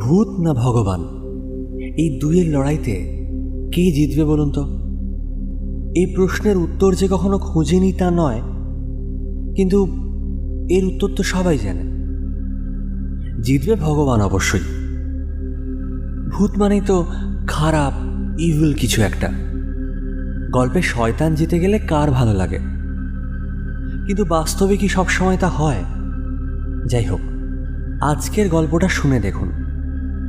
ভূত না ভগবান, এই দুইয়ের লড়াইতে কে জিতবে বলুন তো? এই প্রশ্নের উত্তর যে কখনো খুঁজিনি তা নয়, কিন্তু এর উত্তর তো সবাই জানে। জিতবে ভগবান অবশ্যই। ভূত মানেই তো খারাপ, ইভিল কিছু একটা। গল্পে শয়তান জিতে গেলে কার ভালো লাগে? কিন্তু বাস্তবে কি সবসময় তা হয়? যাই হোক, আজকের গল্পটা শুনে দেখুন,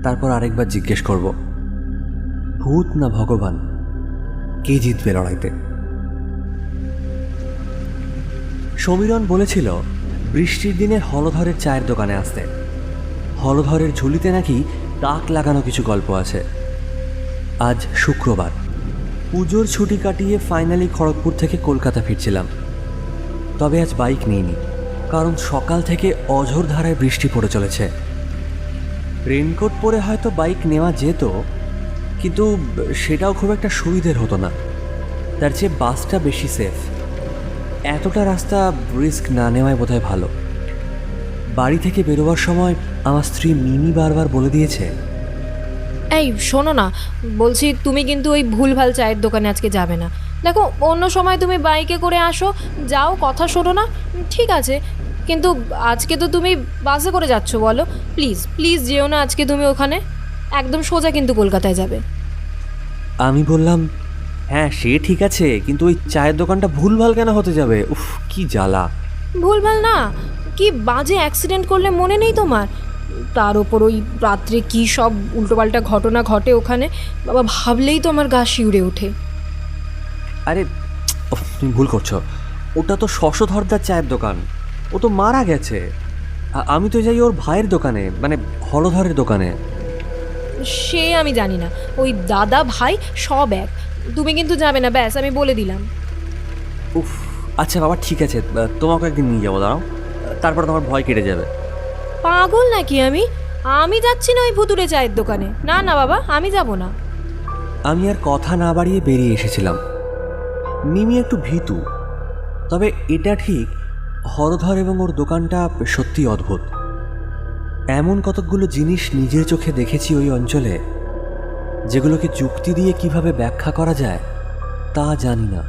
তারপর আরেকবার জিজ্ঞেস করব, ভূত না ভগবান, কে জিতবে লড়াইতে? সমীরণ বলেছিল বৃষ্টির দিনে হলধরের চায়ের দোকানে আসতে। হলধরের ঝুলিতে নাকি তাক লাগানো কিছু গল্প আছে। আজ শুক্রবার, পুজোর ছুটি কাটিয়ে ফাইনালি খড়গপুর থেকে কলকাতা ফিরছিলাম। তবে আজ বাইক নিইনি, কারণ সকাল থেকে অঝোর ধারায় বৃষ্টি পড়ে চলেছে। রেনকোট পরে হয়তো বাইক নেওয়া যেত, কিন্তু সেটাও খুব একটা সুবিধের হতো না। তার চেয়ে বাসটা বেশি সেফ। এতটা রাস্তা রিস্ক না নেওয়াই বোধহয় ভালো। বাড়ি থেকে বেরোবার সময় আমার স্ত্রী মিমি বারবার বলে দিয়েছে, এই শোনো না, বলছি তুমি কিন্তু ওই ভুলভাল চায়ের দোকানে আজকে যাবে না। দেখো, অন্য সময় তুমি বাইকে করে আসো, যাও, কথা শোনো না, ঠিক আছে, কিন্তু আজকে তো তুমি বাসে করে যাচ্ছ। বলো, প্লিজ প্লিজ যেও না আজকে তুমি ওখানে। একদম সোজা কিন্তু কলকাতায় যাবে। আমি বললাম, হ্যাঁ সে ঠিক আছে, কিন্তু ওই চায়ের দোকানটা ভুলভাল কেন হতে যাবে? উফ, কি জ্বালা। ভুলভাল না, কি বাজে অ্যাক্সিডেন্ট করলে মনে নেই তোমার? তার ওপর ওই রাত্রে কী সব উল্টোপাল্টা ঘটনা ঘটে ওখানে, বাবা, ভাবলেই তো আমার গা শিউরে ওঠে। আরে তুমি ভুল করছো, ওটা তো শশধরদার চায়ের দোকান। ও তো মারা গেছে। আমি তো যাই ওর ভাইয়ের দোকানে, মানে হলধরের দোকানে। সে আমি জানি না, ওই দাদা ভাই সব এক। তুমি কিন্তু যাবে না, ব্যাস আমি বলে দিলাম। উফ, আচ্ছা বাবা ঠিক আছে, তোমাকে একদিন নিয়ে যাবো, দাঁড়াও, তারপর তোমার ভয় কেটে যাবে। পাগল নাকি আমি? আমি যাচ্ছি না ওই ভুতুরে চায়ের দোকানে। না না বাবা, আমি যাব না। আমি আর কথা না বাড়িয়ে বেরিয়ে এসেছিলাম। মিমি একটু ভীতু, তবে এটা ঠিক, হরধর এবং ওর দোকানটা সত্যি অদ্ভুত। এমন কতকগুলো জিনিস নিজের চোখে দেখেছি ওই অঞ্চলে, যেগুলোকে যুক্তি দিয়ে কিভাবে ব্যাখ্যা করা যায় তা জানি না।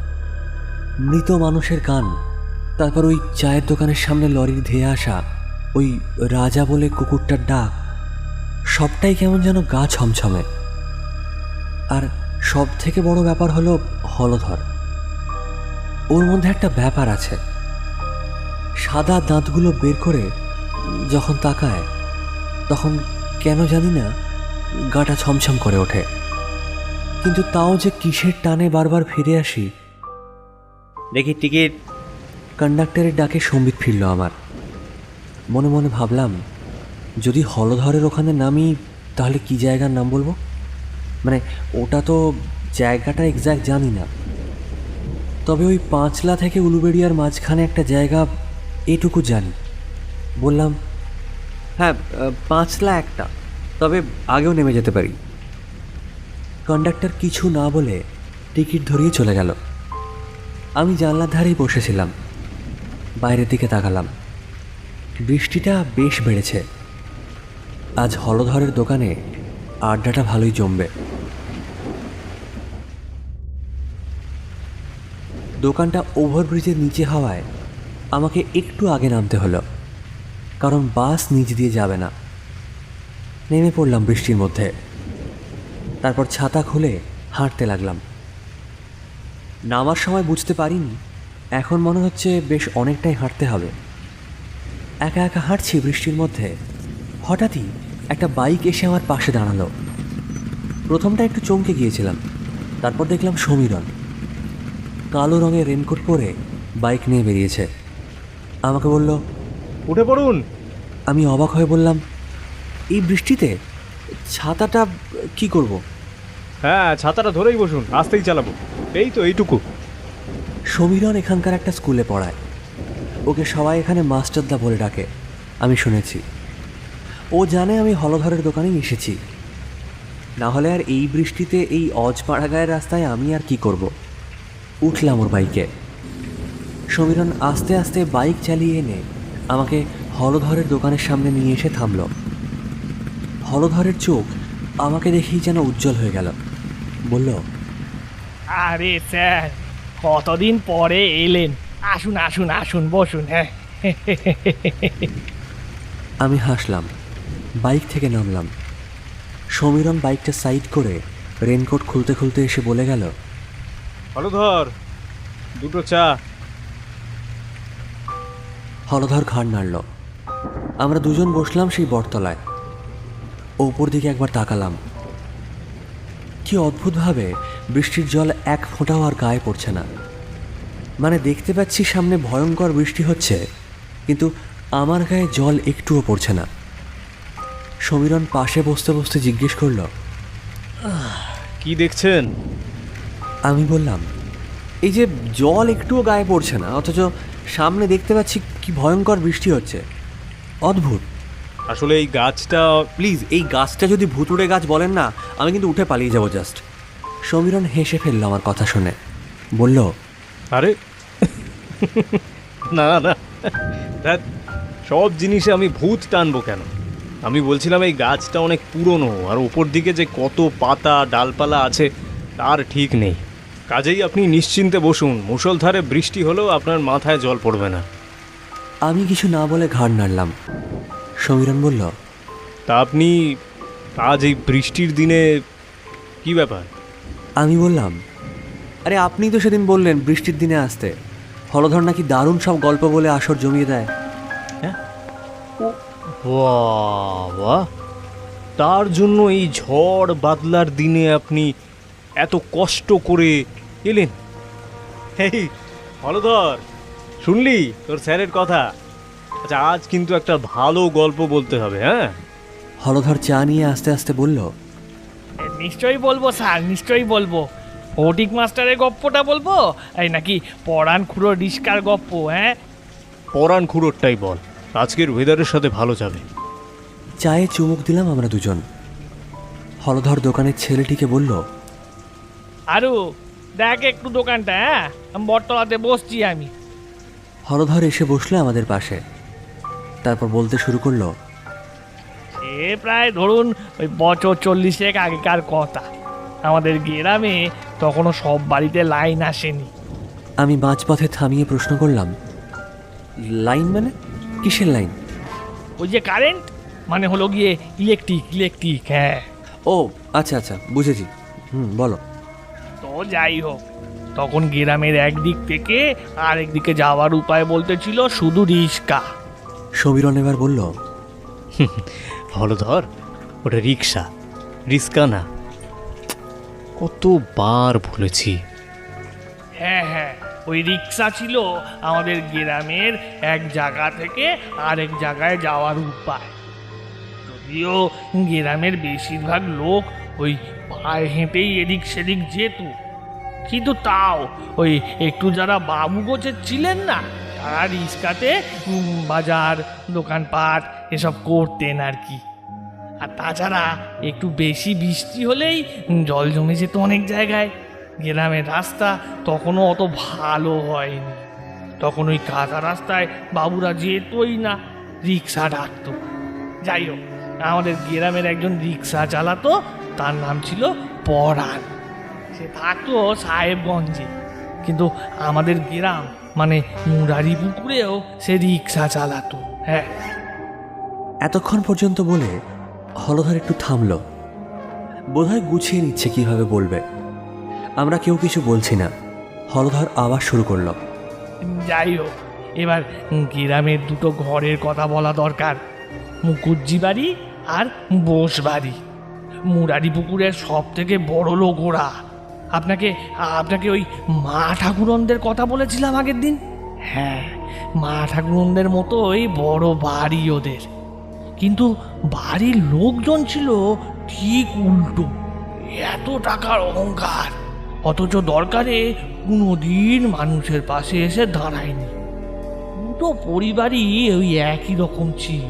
মৃত মানুষের গান, তারপর ওই চায়ের দোকানের সামনে লরির ধেয়ে আসা ওই রাজা বলে কুকুরটার ডাক, সবটাই কেমন যেন গা ছমছমে। আর সব থেকে বড় ব্যাপার হলো হলধর। ওর মধ্যে একটা ব্যাপার আছে। সাদা দাঁতগুলো বের করে যখন তাকায়, তখন কেন জানি না গাটা ছমছম করে ওঠে। কিন্তু তাও যে কিসের টানে বারবার ফিরে আসি। দেখি টিকিট। কন্ডাক্টরের ডাকে সম্বিত ফিরল আমার। মনে মনে ভাবলাম, যদি হলধরের ওখানে নামি তাহলে কি জায়গার নাম বলবো? মানে ওটা তো জায়গাটা এক্স্যাক্ট জানি না, তবে ওই পাঁচলা থেকে উলুবেড়িয়ার মাঝখানে একটা জায়গা এটুকু জানি। বললাম, হ্যাঁ পাঁচলা একটা, তবে আগেও নেমে যেতে পারি। কন্ডাক্টর কিছু না বলে টিকিট ধরিয়ে চলে গেল। আমি জানলার ধারেই বসেছিলাম, বাইরের দিকে তাকালাম। বৃষ্টিটা বেশ বেড়েছে। আজ হলধরের দোকানে আড্ডাটা ভালোই জমবে। দোকানটা ওভারব্রিজের নিচে হওয়ায় আমাকে একটু আগে নামতে হলো, কারণ বাস নিচ দিয়ে যাবে না। নেমে পড়লাম বৃষ্টির মধ্যে, তারপর ছাতা খুলে হাঁটতে লাগলাম। নামার সময় বুঝতে পারিনি, এখন মনে হচ্ছে বেশ অনেকটাই হাঁটতে হবে। একা একা হাঁটছি বৃষ্টির মধ্যে, হঠাৎই একটা বাইক এসে আমার পাশে দাঁড়ালো। প্রথমটা একটু চমকে গিয়েছিলাম, তারপর দেখলাম সমীরণ কালো রঙের রেনকোট পরে বাইক নিয়ে বেরিয়েছে। আমাকে বলল, উঠে পড়ুন। আমি অবাক হয়ে বললাম, এই বৃষ্টিতে ছাতাটা কি করব? হ্যাঁ, ছাতাটা ধরেই বসুন, আসতেই চালাবো। এই তো এইটুকু। সমীরণ এখানকার একটা স্কুলে পড়ায়। ওকে সবাই এখানে মাস্টারদা বলে ডাকে, আমি শুনেছি। ও জানে আমি হলধরের দোকানেই এসেছি, না হলে আর এই বৃষ্টিতে এই অজপাড়া গায়ের রাস্তায় আমি আর কি করব। উঠলাম ওর বাইকে। সমীরণ আস্তে আস্তে বাইক চালিয়ে এনে আমাকে হলধরের দোকানের সামনে নিয়ে এসে থামল। হলধরের চোখ আমাকে দেখেই যেন উজ্জ্বল হয়ে গেল। বলল, আরে স্যার, কতদিন পরে এলেন। আসুন আসুন আসুন, বসুন। হ্যাঁ, আমি হাসলাম, বাইক থেকে নামলাম। সমীরণ বাইকটা সাইড করে রেনকোট খুলতে খুলতে এসে বলে গেল, হলধর, দুটো চা। হলধর ঘাড় নাড়ল। আমরা দুজন বসলাম সেই বটতলায়। ওপর দিকে একবার তাকালাম। কি অদ্ভুতভাবে বৃষ্টির জল এক ফোঁটাও আর গায়ে পড়ছে না। মানে দেখতে পাচ্ছি সামনে ভয়ঙ্কর বৃষ্টি হচ্ছে, কিন্তু আমার গায়ে জল একটুও পড়ছে না। সমীরণ পাশে বসতে বসতে জিজ্ঞেস করল, কি দেখছেন? আমি বললাম, এই যে জল একটুও গায়ে পড়ছে না, অথচ সামনে দেখতে পাচ্ছি কি ভয়ঙ্কর বৃষ্টি হচ্ছে। অদ্ভুত। আসলে এই গাছটা, প্লিজ এই গাছটা যদি ভুতুড়ে গাছ বলেন না, আমি কিন্তু উঠে পালিয়ে যাব জাস্ট। সমীরণ হেসে ফেলল আমার কথা শুনে। বলল, আরে না না, ধ্যাৎ, সব জিনিসে আমি ভূত টানবো কেন? আমি বলছিলাম এই গাছটা অনেক পুরনো, আর উপর দিকে যে কত পাতা ডালপালা আছে তার ঠিক নেই। কাজেই আপনি নিশ্চিন্তে বসুন, মুষলধারে বৃষ্টি হলেও আপনার মাথায় জল পড়বে না। আমি কিছু না বলে ঘাড় নাড়লাম। সমীরণ বলল, তা আপনি আজ এই বৃষ্টির দিনে কি ব্যাপার? আমি বললাম, আরে আপনি তো সেদিন বললেন বৃষ্টির দিনে আসতে। হলধর নাকি দারুণ সব গল্প বলে আসর জমিয়ে দেয়। বাহ, তার জন্য এই ঝড় বাদলার দিনে আপনি এত কষ্ট করে এলেন? এই হলধর, শুনলি তোর স্যারের কথা? আচ্ছা, আজ কিন্তু একটা ভালো গল্প বলতে হবে। হ্যাঁ, হলধর চা নিয়ে আস্তে আস্তে বলল, নিশ্চয়ই বলবো স্যার, নিশ্চয়ই বলবো। ফটিক মাস্টারের গপ্পটা বলবো, এই নাকি পরাণ খুঁড়ো রিস্কার গপ্প? হ্যাঁ, পরাণ খুঁড়োরটাই বল, আজকের ওয়েদারের সাথে ভালো যাবে। চায়ে চুমুক দিলাম আমরা দুজন। হলধর দোকানের ছেলেটিকে বলল, আরু দেখ একটু দোকানটা। হ্যাঁ, আমি বটতলাতে বসছি আমি। হলধর এসে বসলো আমাদের পাশে। তারপর বলতে শুরু করলো, সে প্রায় ধরুন ওই বছর 40 আগেকার কথা। আমাদের গ্রামে তখনও সব বাড়িতে লাইন আসেনি। আমি মাঝপথে থামিয়ে প্রশ্ন করলাম, লাইন মানে? কিসের লাইন? ওই যে কারেন্ট, মানে হলো গিয়ে ইলেকট্রিক। হ্যাঁ, ও আচ্ছা আচ্ছা, বুঝেছি। বলো। তো যাই হোক, তখন গ্রামের একদিক থেকে আরেক দিকে যাওয়ার উপায় বলতে ছিল শুধু রিক্সা। সমীরণ এবার বলল, হলধর, ওটা রিক্সা, রিস্কা না। কতবার বলেছি। হ্যাঁ, ওই রিক্সা ছিল আমাদের গ্রামের এক জায়গা থেকে আরেক জায়গায় যাওয়ার উপায়। যদিও গ্রামের বেশিরভাগ লোক ওই পায়ে হেঁটেই এদিক সেদিক যেত, কিন্তু তাও ওই একটু যারা বাবু গোছের ছিলেন না, তারা রিক্সাতে বাজার দোকানপাট এসব করতেন আর কি। আর তাছাড়া একটু বেশি বৃষ্টি হলেই জল জমে যেত অনেক জায়গায়। গ্রামের রাস্তা তখনও অত ভালো হয়নি। তখন ওই কাঁচা রাস্তায় বাবুরা যেতই না, রিক্সা ডাকতো। যাই হোক, আমাদের গ্রামের একজন রিক্সা চালাতো, তার নাম ছিল পরাণ। সে থাকতো সাহেবগঞ্জে, কিন্তু আমাদের গ্রাম মানে মুরারি পুকুরেও সে রিক্সা চালাতো। হ্যাঁ, এতক্ষণ পর্যন্ত বলে হলধর একটু থামল। বোধহয় গুছিয়ে নিচ্ছে কিভাবে বলবে। আমরা কেউ কিছু বলছি না। হলধর আবার শুরু করলো, যাই হোক, এবার গ্রামের দুটো ঘরের কথা বলা দরকার, মুকুজ্জি বাড়ি আর বোস বাড়ি। মুরারি পুকুরের সব থেকে বড় লোক ওরা। আপনাকে ওই মা ঠাকুরনদের কথা বলেছিলাম আগের দিন। হ্যাঁ, মা ঠাকুরনদের মতোই বড় বাড়ি ওদের, কিন্তু বাড়ির লোকজন ছিল ঠিক উল্টো। এত টাকার অহংকার, অথচ দরকারে কোনোদিন মানুষের পাশে এসে দাঁড়ায়নি। দুটো পরিবারই ওই একই রকম ছিল,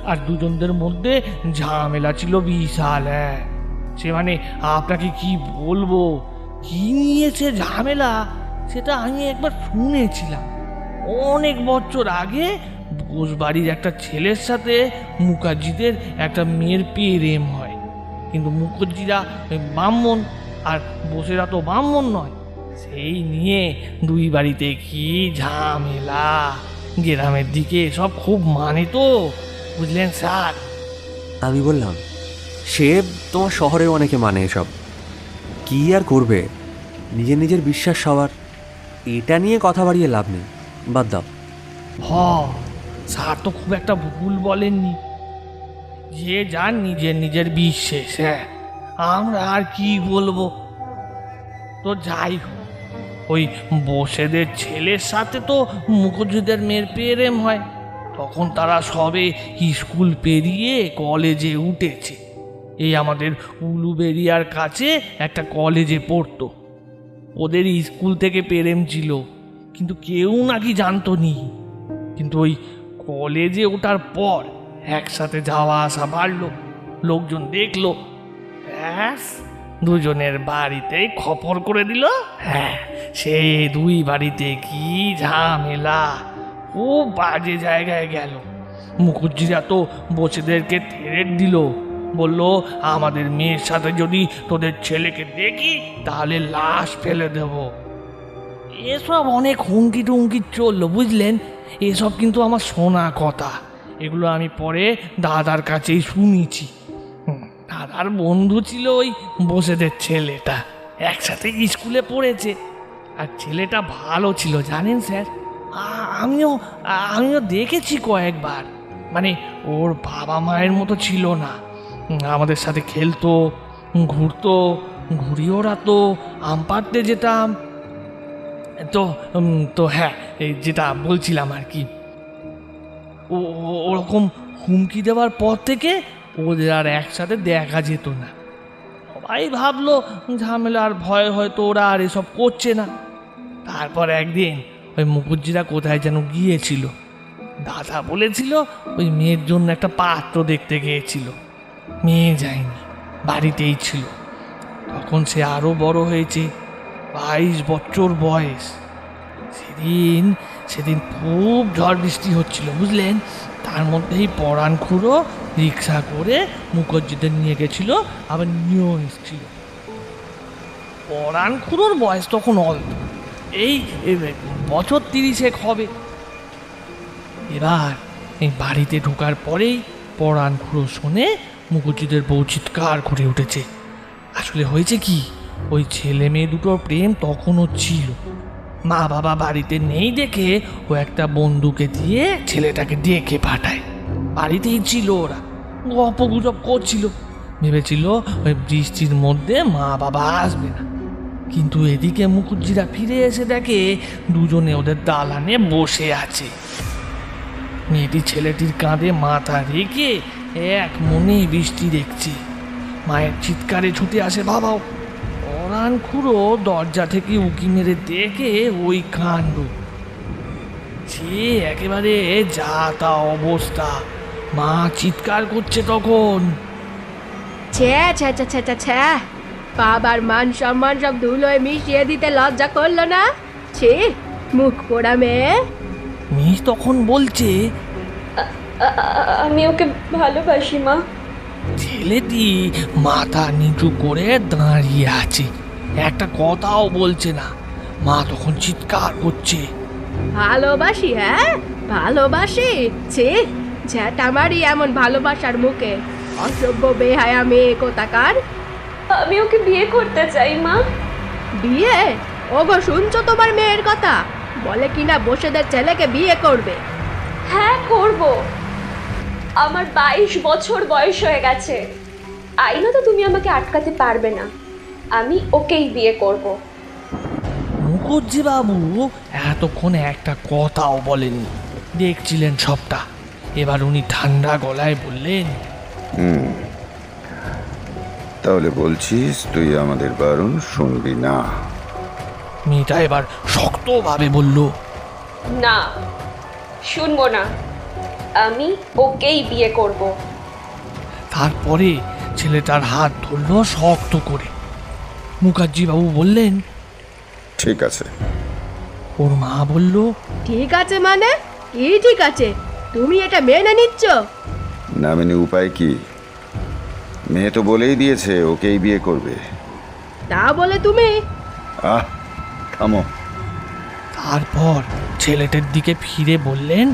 আর দুজনদের মধ্যে ঝামেলা ছিল বিশাল। হ্যাঁ, সে মানে আপনাকে কি বলবো, কি নিয়েছে ঝামেলা সেটা আমি একবার শুনেছিলাম। অনেক বছর আগে ঘোষবাড়ির একটা ছেলের সাথে মুখার্জিদের একটা মেয়ের প্রেম হয়, কিন্তু মুখার্জিরা ওই ব্রাহ্মণ আর বোসেরা তো ব্রাহ্মণ নয়। সেই নিয়ে দুই বাড়িতে কি ঝামেলা। গ্রামের দিকে সব খুব মানে তো, বুঝলেন স্যার। আমি বললাম, সে তোমার শহরেও অনেকে মানে এসব, কী আর করবে, নিজের নিজের বিশ্বাস সবার, এটা নিয়ে কথা বাড়িয়ে লাভ নেই, বাদ দাও। স্যার তো খুব একটা ভুল বলেননি, যে যার নিজের নিজের বিশ্বাস। হ্যাঁ, আমরা আর কি বলবো। তো যাই হোক, ওই বসেদের ছেলের সাথে তো মুখুজ্জিদের মেয়ের প্রেম হয়। তখন তারা সবে স্কুল পেরিয়ে কলেজে উঠেছে। এই আমাদের উলুবেরিয়ার কাছে একটা কলেজে পড়তো। ওদের স্কুল থেকে প্রেম ছিল, কিন্তু কেউ নাকি জানতো নি। কিন্তু ওই কলেজে ওঠার পর একসাথে যাওয়া আসা বাড়লো, লোকজন দেখলো, ব্যাস দুজনের বাড়িতেই খপর করে দিল। হ্যাঁ, সেই দুই বাড়িতে কি ঝামেলা, খুব বাজে জায়গায় গেল। মুখুজ্জিরা তো বসেদেরকে থ্রেট দিল, বলল আমাদের মেয়ের সাথে যদি তোদের ছেলেকে দেখি তাহলে লাশ ফেলে দেব। এসব অনেক হুমকি টুমকি চললো, বুঝলেন। এসব কিন্তু আমার শোনা কথা, এগুলো আমি পরে দাদার কাছেই শুনেছি। দাদার বন্ধু ছিল ওই বসেদের ছেলেটা, একসাথে স্কুলে পড়েছে। আর ছেলেটা ভালো ছিল জানেন স্যার, আমিও দেখেছি কয়েকবার। মানে ওর বাবা মায়ের মতো ছিল না, আমাদের সাথে খেলতো, ঘুরতো, ঘুড়ি ওড়াতো, আম পাড়তে যেতাম। তো হ্যাঁ, এই যেটা বলছিলাম আর কি, ওরকম হুমকি দেওয়ার পর থেকে ওদের আর একসাথে দেখা যেত না। সবাই ভাবলো ঝামেলার ভয় হয়তো ওরা আর এসব করছে না। তারপর একদিন ওই মুখুজ্জিরা কোথায় যেন গিয়েছিল, দাদা বলেছিল ওই মেয়ের জন্য একটা পাত্র দেখতে গিয়েছিল। মেয়ে যায়নি, বাড়িতেই ছিল। তখন সে আরও বড় হয়েছে, 22 বছর বয়স। সেদিন খুব ঝড় বৃষ্টি হচ্ছিল, বুঝলেন। তার মধ্যেই পরাণ খুঁড়ো রিক্সা করে মুখুজ্জিদের নিয়ে গেছিল, আবার নিয়েও এসেছিল। পরাণ খুঁড়োর বয়স তখন অল্প, এই বছর 30 হবে। এবার এই বাড়িতে ঢোকার পরেই পরাণ খুঁড়ো শুনে মুখুজ্জিদের বউ চিৎকার করে উঠেছে। আসলে হয়েছে কি, ওই ছেলে মেয়ে দুটোর প্রেম তখনও ছিল। মা বাবা বাড়িতে নেই দেখে ও একটা বন্ধুকে দিয়ে ছেলেটাকে ডেকে পাঠায়। বাড়িতেই ছিল ওরা, গল্প গুজব করছিল। ভেবেছিল ওই বৃষ্টির মধ্যে মা বাবা আসবে না। কিন্তু এদিকে মুখুজ্জিরা ফিরে এসে দেখে দুজনে ওদের দালানে বসে আছে। মেয়েটি ছেলেটির কাঁধে মাথা রেখে এক মনে বৃষ্টি দেখছে। মায়ের চিৎকারে ছুটে আসে বাবাও। পরাণ খুঁড়ো দরজা থেকে উকি মেরে দেখে ওই কাণ্ড। সে একেবারে যা তা অবস্থা, মা চিৎকার করছে তখন। ছ্যা, বাবার মান সম্মান সব ধুলোয় মিশিয়ে দিতে লজ্জা করলো না? ছি, মুখ পোড়া মেয়ে। মেয়ে তখন বলছে, আমি ওকে ভালোবাসি মা। ছেলেটি মাথা নিচু করে দাঁড়িয়ে আছে, একটা কথাও বলছে না। মা তখন চিৎকার করছে, ভালোবাসি? হ্যাঁ, ভালোবাসি? ছি, ঝ্যাটামারি এমন ভালোবাসার মুখে, অসভ্য বেহায়া মেয়ে কোথাকার। আমি ওকে বিয়ে করতে চাই মা। বিয়ে? ওগো, শুনছো তোমার মেয়ের কথা? বলে কিনা বসেদের ছেলেকে বিয়ে করবে। হ্যাঁ, করব। আমার 22 বছর বয়স হয়ে গেছে। আইনত তুমি আমাকে আটকাতে পারবে না। আমি ওকেই বিয়ে করব। মুখুজ্জি বাবু এতক্ষণ একটা কথাও বলেনি, দেখছিলেন সবটা। এবার উনি ঠান্ডা গলায় বললেন, তাহলে বলছিস তুই আমাদের বারণ শুনবি না? মেয়েটা এবার শক্তভাবে বলল, না, শুনবো না। আমি ওকেই বিয়ে করব। তারপরে ছেলেটার হাত ধরলো শক্ত করে। মুখার্জি বাবু বললেন, ঠিক আছে। ওর মা বলল, ঠিক আছে মানে? কি ঠিক আছে? তুমি এটা মেনে নিচ্ছ? না মেনে উপায় কি? মেয়ে তো বলেই দিয়েছে ওকেই বিয়ে করবে। তা বলে তুমি? আহ, থামো। তারপর ছেলেটার দিকে ফিরে বললেন।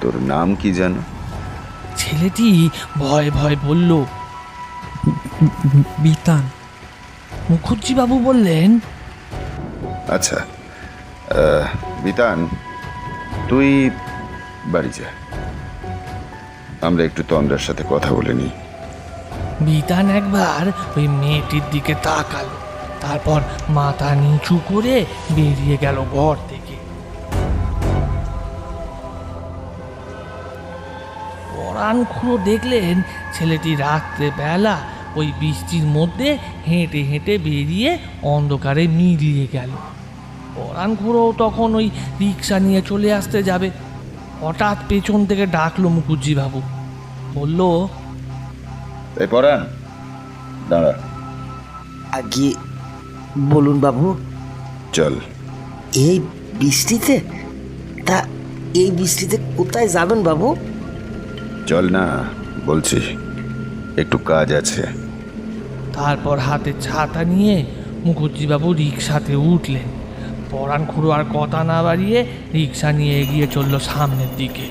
তোর নাম কি জানো? ছেলেটি ভয় ভয় বলল, বিতান। মুখুজ্জি বাবু বললেন, আচ্ছা, বিতান, তুই বাড়ি যা, আমরা একটু তন্দ্রার সাথে কথা বলে নিই। বিতান একবার ওই মেয়েটির দিকে তাকালো, তারপর মাথা নিচু করে বেরিয়ে গেল ঘর থেকে। পরাণ খুঁড়ো দেখলেন ছেলেটি রাত্রে বেলা ওই বৃষ্টির মধ্যে হেঁটে হেঁটে বেরিয়ে অন্ধকারে মিলিয়ে গেল। পরাণ খুঁড়ো তখন ওই রিক্সা নিয়ে চলে আসতে যাবে, হঠাৎ পেছন থেকে ডাকলো মুখুজ্জি বাবু, বলল, এই পরাণ, দাঁড়া। আগে বলুন বাবু। চল। এই বৃষ্টিতে? তা এই বৃষ্টিতে কোথায় যাবেন বাবু? চল না বলছি, একটু কাজ আছে। তারপর হাতে ছাতা নিয়ে মুখুজ্জিবাবু রিক্সাতে উঠলেন। পরাণ খুঁড়ো আর কথা না বাড়িয়ে রিক্সা নিয়ে এগিয়ে চলল সামনের দিকে।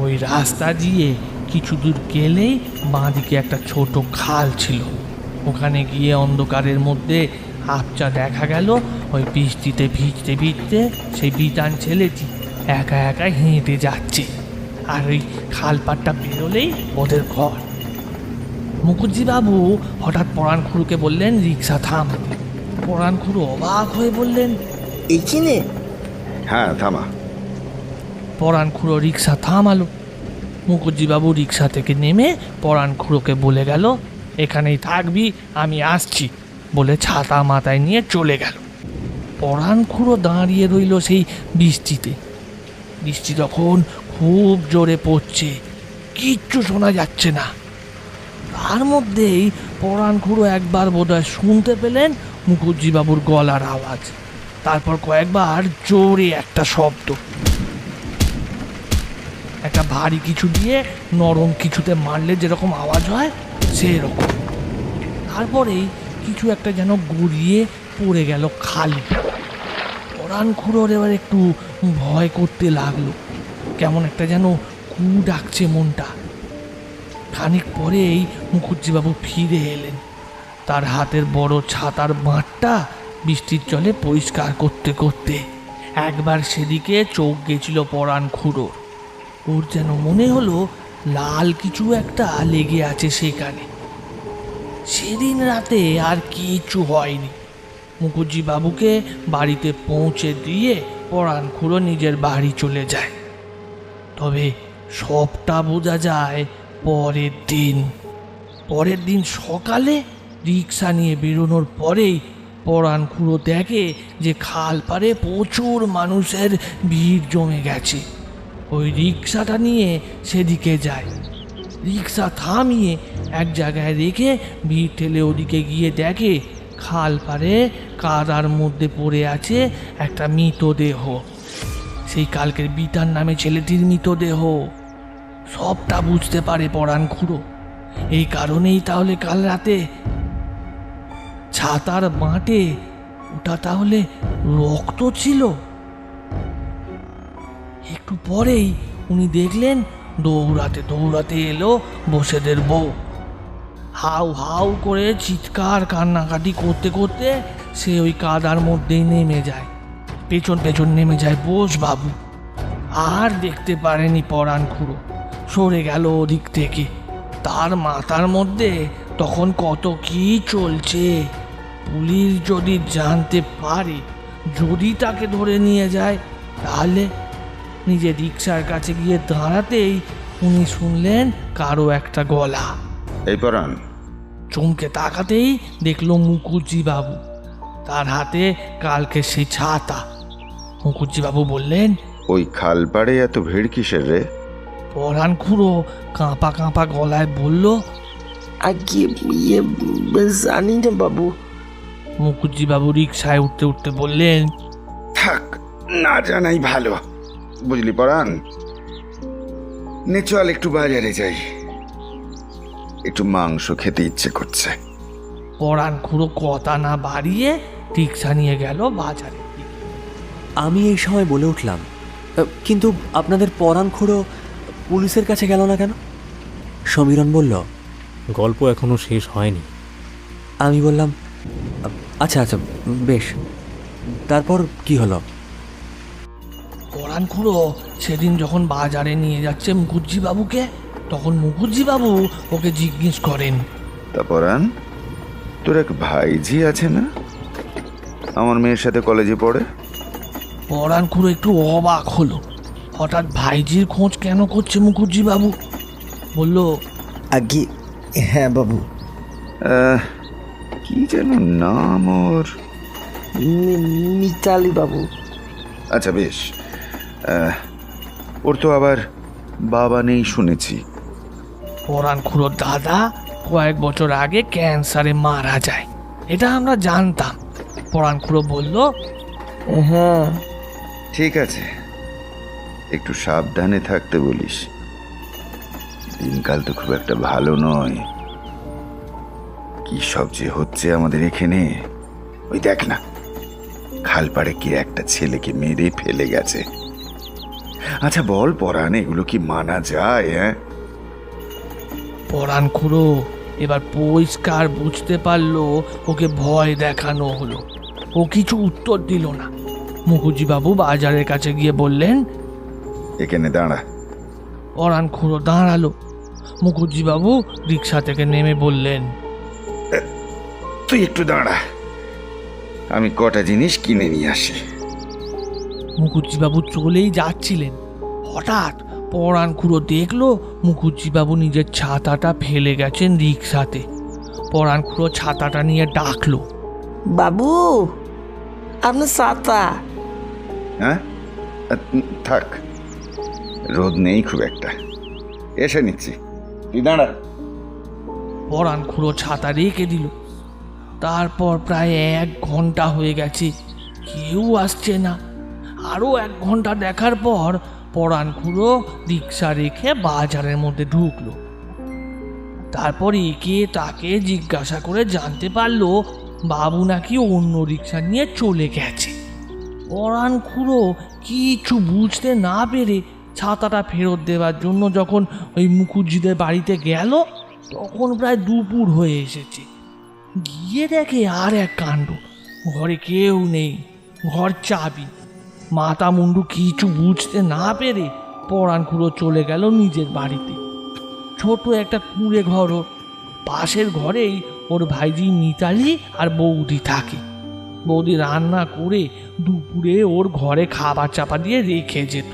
ওই রাস্তা দিয়ে কিছু দূর গেলেই বাঁদিকে একটা ছোট খাল ছিল। ওখানে গিয়ে অন্ধকারের মধ্যে আপচা দেখা গেল ওই বৃষ্টিতে ভিজতে ভিজতে সেই বিতান ছেলেটি একা একা হেঁটে যাচ্ছে। আর ওই খালপাটটা বেরোলেই ওদের ঘর। মুখুজ্জিবাবু হঠাৎ পরাণ খুঁড়োকে বললেন রিক্সা থাম। পরাণ খুঁড়ো অবাক হয়ে বললেন, এইখানে? হ্যাঁ, থামা। পরাণ খুঁড়ো রিক্সা থামালো। মুখুজ্জিবাবু রিক্সা থেকে নেমে পরাণ খুঁড়োকে বলে গেল, এখানেই থাকবি, আমি আসছি বলে ছাতা মাথায় নিয়ে চলে গেল। পরাণ খুঁড়ো দাঁড়িয়ে রইল সেই বৃষ্টিতে। বৃষ্টি তখন খুব জোরে পড়ছে, কিচ্ছু শোনা যাচ্ছে না। তার মধ্যেই পরাণ খুঁড়ো একবার বোধহয় শুনতে পেলেন মুখুজ্জিবাবুর গলার আওয়াজ, তারপর কয়েকবার জোরে একটা শব্দ, একটা ভারী কিছু দিয়ে নরম কিছুতে মারলে যেরকম আওয়াজ হয় সেরকম। তারপরেই কিছু একটা যেন গড়িয়ে পড়ে গেল খালি। পরাণ খুঁড়োর এবার একটু ভয় করতে লাগলো, কেমন একটা যেন কু ডাকছে মনটা। খানিক পরেই মুখুজ্জিবাবু ফিরে এলেন। তার হাতের বড় ছাতার বাঁটটা বৃষ্টির জলে পরিষ্কার করতে করতে একবার সেদিকে চোখ গেছিল পরাণ খুঁড়োর। ওর যেন মনে হলো লাল কিছু একটা লেগে আছে সেখানে। সেদিন রাতে আর কিছু হয়নি। মুখুজ্জিবাবুকে বাড়িতে পৌঁছে দিয়ে পরাণ খুঁড়ো নিজের বাড়ি চলে যায়। তবে সবটা বোঝা যায় পরের দিন সকালে রিক্সা নিয়ে বেরোনোর পরেই পরাণ খুঁড়ো দেখে যে খাল পাড়ে প্রচুর মানুষের ভিড় জমে গেছে। ওই রিক্সাটা নিয়ে সেদিকে যায়। রিক্সা থামিয়ে এক জায়গায় রেখে ভিড় ঠেলে ওদিকে গিয়ে দেখে খাল পাড়ে কাদার মধ্যে পড়ে আছে একটা মৃতদেহ। সেই কালকের বিতান নামে ছেলেটির মৃতদেহ। সবটা বুঝতে পারে পরাণ খুঁড়ো। এই কারণেই তাহলে কাল রাতে ছাতার বাঁটে ওটা তাহলে রক্ত ছিল। একটু পরেই উনি দেখলেন দৌড়াতে দৌড়াতে এলো বসেদের বউ। হাউ হাউ করে চিৎকার কান্নাকাটি করতে করতে সে ওই কাদার মধ্যেই নেমে যায়। পেছন পেছন নেমে যায় বোস বাবু। আর দেখতে পারেনি পরাণ খুঁড়ো, সরে গেল ওদিক থেকে। তার মাথার মধ্যে তখন কত কি চলছে। পুলিশ যদি জানতে পারে, যদি তাকে ধরে নিয়ে যায়, তাহলে নিজের রিক্সার কাছে গিয়ে দাঁড়াতেই উনি শুনলেন কারো একটা গলা। এই পরাণ। চমকে তাকাতেই দেখলো মুখুজ্জিবাবু, তার হাতে কালকে সেই ছাতা। মুখুজ্জিবাবু বললেন, ওই খাল পাড়ে এত ভিড় কিসের রে? পরাণ খুঁড়ো কাঁপা কাঁপা গলায় বলল, আগে জানি না বাবু। মুখুজ্জিবাবু রিক্সায় উঠতে উঠতে বললেন, থাক, না জানাই ভালো। বুঝলি পরাণ, নে চল একটু বাজারে যাই, একটু মাংস খেতে ইচ্ছে করছে। পরাণ খুঁড়ো কথা না বাড়িয়ে রিক্সা নিয়ে গেল বাজারে। আমি এই সময় বলে উঠলাম, কিন্তু আপনাদের পরাণ খুঁড়ো পুলিশের কাছে গেল না কেন? সমীরণ বলল, গল্প এখনো শেষ হয়নি। আমি বললাম, আচ্ছা আচ্ছা বেশ। তারপর কি হলো? পরাণ খুঁড়ো সেদিন যখন বাজারে নিয়ে যাচ্ছে মুখুজ্জি বাবুকে, তখন মুখুজ্জি বাবু ওকে জিজ্ঞেস করেন, তা পরাণ, তোর এক ভাইঝি আছে না, আমার মেয়ের সাথে কলেজে পড়ে? পরাণ খুঁড়ো একটু অবাক হলো। হঠাৎ ভাইজির খোঁজ কেন করছে মুখুজ্জি বাবু? বলল, আগে হ্যাঁ বাবু, কি যেন নাম ওর? মিতালি বাবু। আচ্ছা বেশ, ওর তো আবার বাবা নেই শুনেছি। পরাণ খুঁড়োর দাদা কয়েক বছর আগে ক্যান্সারে মারা যায়, এটা আমরা জানতাম। পরাণ খুঁড়ো বলল, হ্যাঁ ঠিক আছে, একটু সাবধানে থাকতে বলিস, দিনকাল তো খুব একটা ভালো নয়। কি সব যে হচ্ছে আমাদের এখানে, ওই দেখ না, খালপাড়ে কে একটা ছেলেকে মেরে ফেলে গেছে। আচ্ছা বল পরাণ, এগুলো কি মানা যায়? হ্যাঁ, পরাণ খুঁড়ো এবার পরিষ্কার বুঝতে পারলো ওকে ভয় দেখানো হলো। ও কিছু উত্তর দিল না। মুখুজ্জি বাবু বাজারের কাছে গিয়ে বললেন, এখানে দাঁড়া। পরাণ খুঁড়ো দাঁড়ালো। মুখুজ্জি বাবু রিক্সা থেকে নেমে বললেন, তুই একটু দাঁড়া, আমি কটা জিনিস কিনে নিয়ে আসি। মুখুজ্জি বাবু চলেই যাচ্ছিলেন। হঠাৎ পরাণ খুঁড়ো দেখলো মুখুজ্জি বাবু নিজের ছাতাটা ফেলে গেছেন রিক্সাতে। পরাণ খুঁড়ো ছাতাটা নিয়ে ডাকলো, বাবু আপনার ছাতা। হ্যাঁ, থাক, রোদ নেই খুব একটা, এসে নিচ্ছি, তুই দাঁড়া। পরাণ খুঁড়ো ছাতা রেখে দিল। তারপর প্রায় 1 ঘন্টা হয়ে গেছে, কেউ আসছে না। আরও 1 ঘন্টা দেখার পর পরাণ খুঁড়ো রিক্সা রেখে বাজারের মধ্যে ঢুকলো। তারপর একে তাকে জিজ্ঞাসা করে জানতে পারলো বাবু নাকি অন্য রিক্সা নিয়ে চলে গেছে। পরাণ খুঁড়ো কিছু বুঝতে না পেরে ছাতাটা ফেরত দেওয়ার জন্য যখন ওই মুখুজ্জিদের বাড়িতে গেল, তখন প্রায় দুপুর হয়ে এসেছে। গিয়ে দেখে আর এক কাণ্ড, ঘরে কেউ নেই, ঘর চাবি। মাথা মুন্ডু কিছু বুঝতে না পেরে পরাণ খুঁড়ো চলে গেল নিজের বাড়িতে। ছোট একটা কুঁড়ে ঘর ওর, পাশের ঘরেই ওর ভাইজি মিতালি আর বৌদি থাকে। বৌদি রান্না করে দুপুরে ওর ঘরে খাবার চাপা দিয়ে রেখে যেত।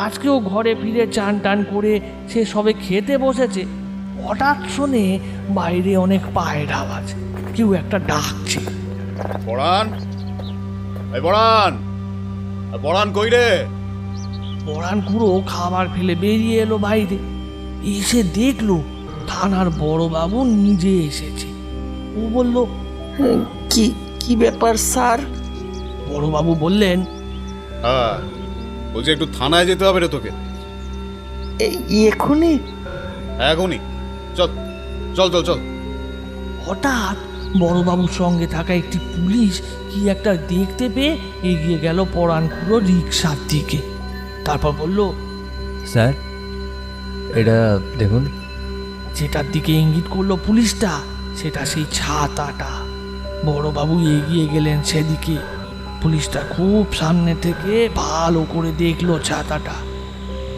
আজকেও ঘরে ফিরে চান টান করে সে সবে খেতে বসেছে, হঠাৎ শোনে বাইরে অনেক পায়ের আওয়াজ, কেউ একটা ডাকছে। পরাণ, এই পরাণ, পরাণ কই রে? পরাণ খুঁড়ো খাবার ফেলে বেরিয়ে এলো বাইরে। এসে দেখলো থানার বড়বাবু নিজে এসেছে। ও বলল, কি কি ব্যাপার স্যার? বড়বাবু বললেন, হ্যাঁ, বলছি একটু থানায় যেতে হবে রে তোকে। এখনই? এখনই চল, চল চল চল। হঠাৎ বড়বাবুর সঙ্গে থাকা একটি পুলিশ কি একটা দেখতে পেয়ে এগিয়ে গেল পরাণ খুঁড়ো রিক্সার দিকে। তারপর বলল, স্যার এটা দেখুন। যেটার দিকে ইঙ্গিত করলো পুলিশটা, সেটা সেই ছাতাটা। বড়বাবু এগিয়ে গেলেন সেদিকে। পুলিশটা খুব সামনে থেকে ভালো করে দেখলো ছাতাটা।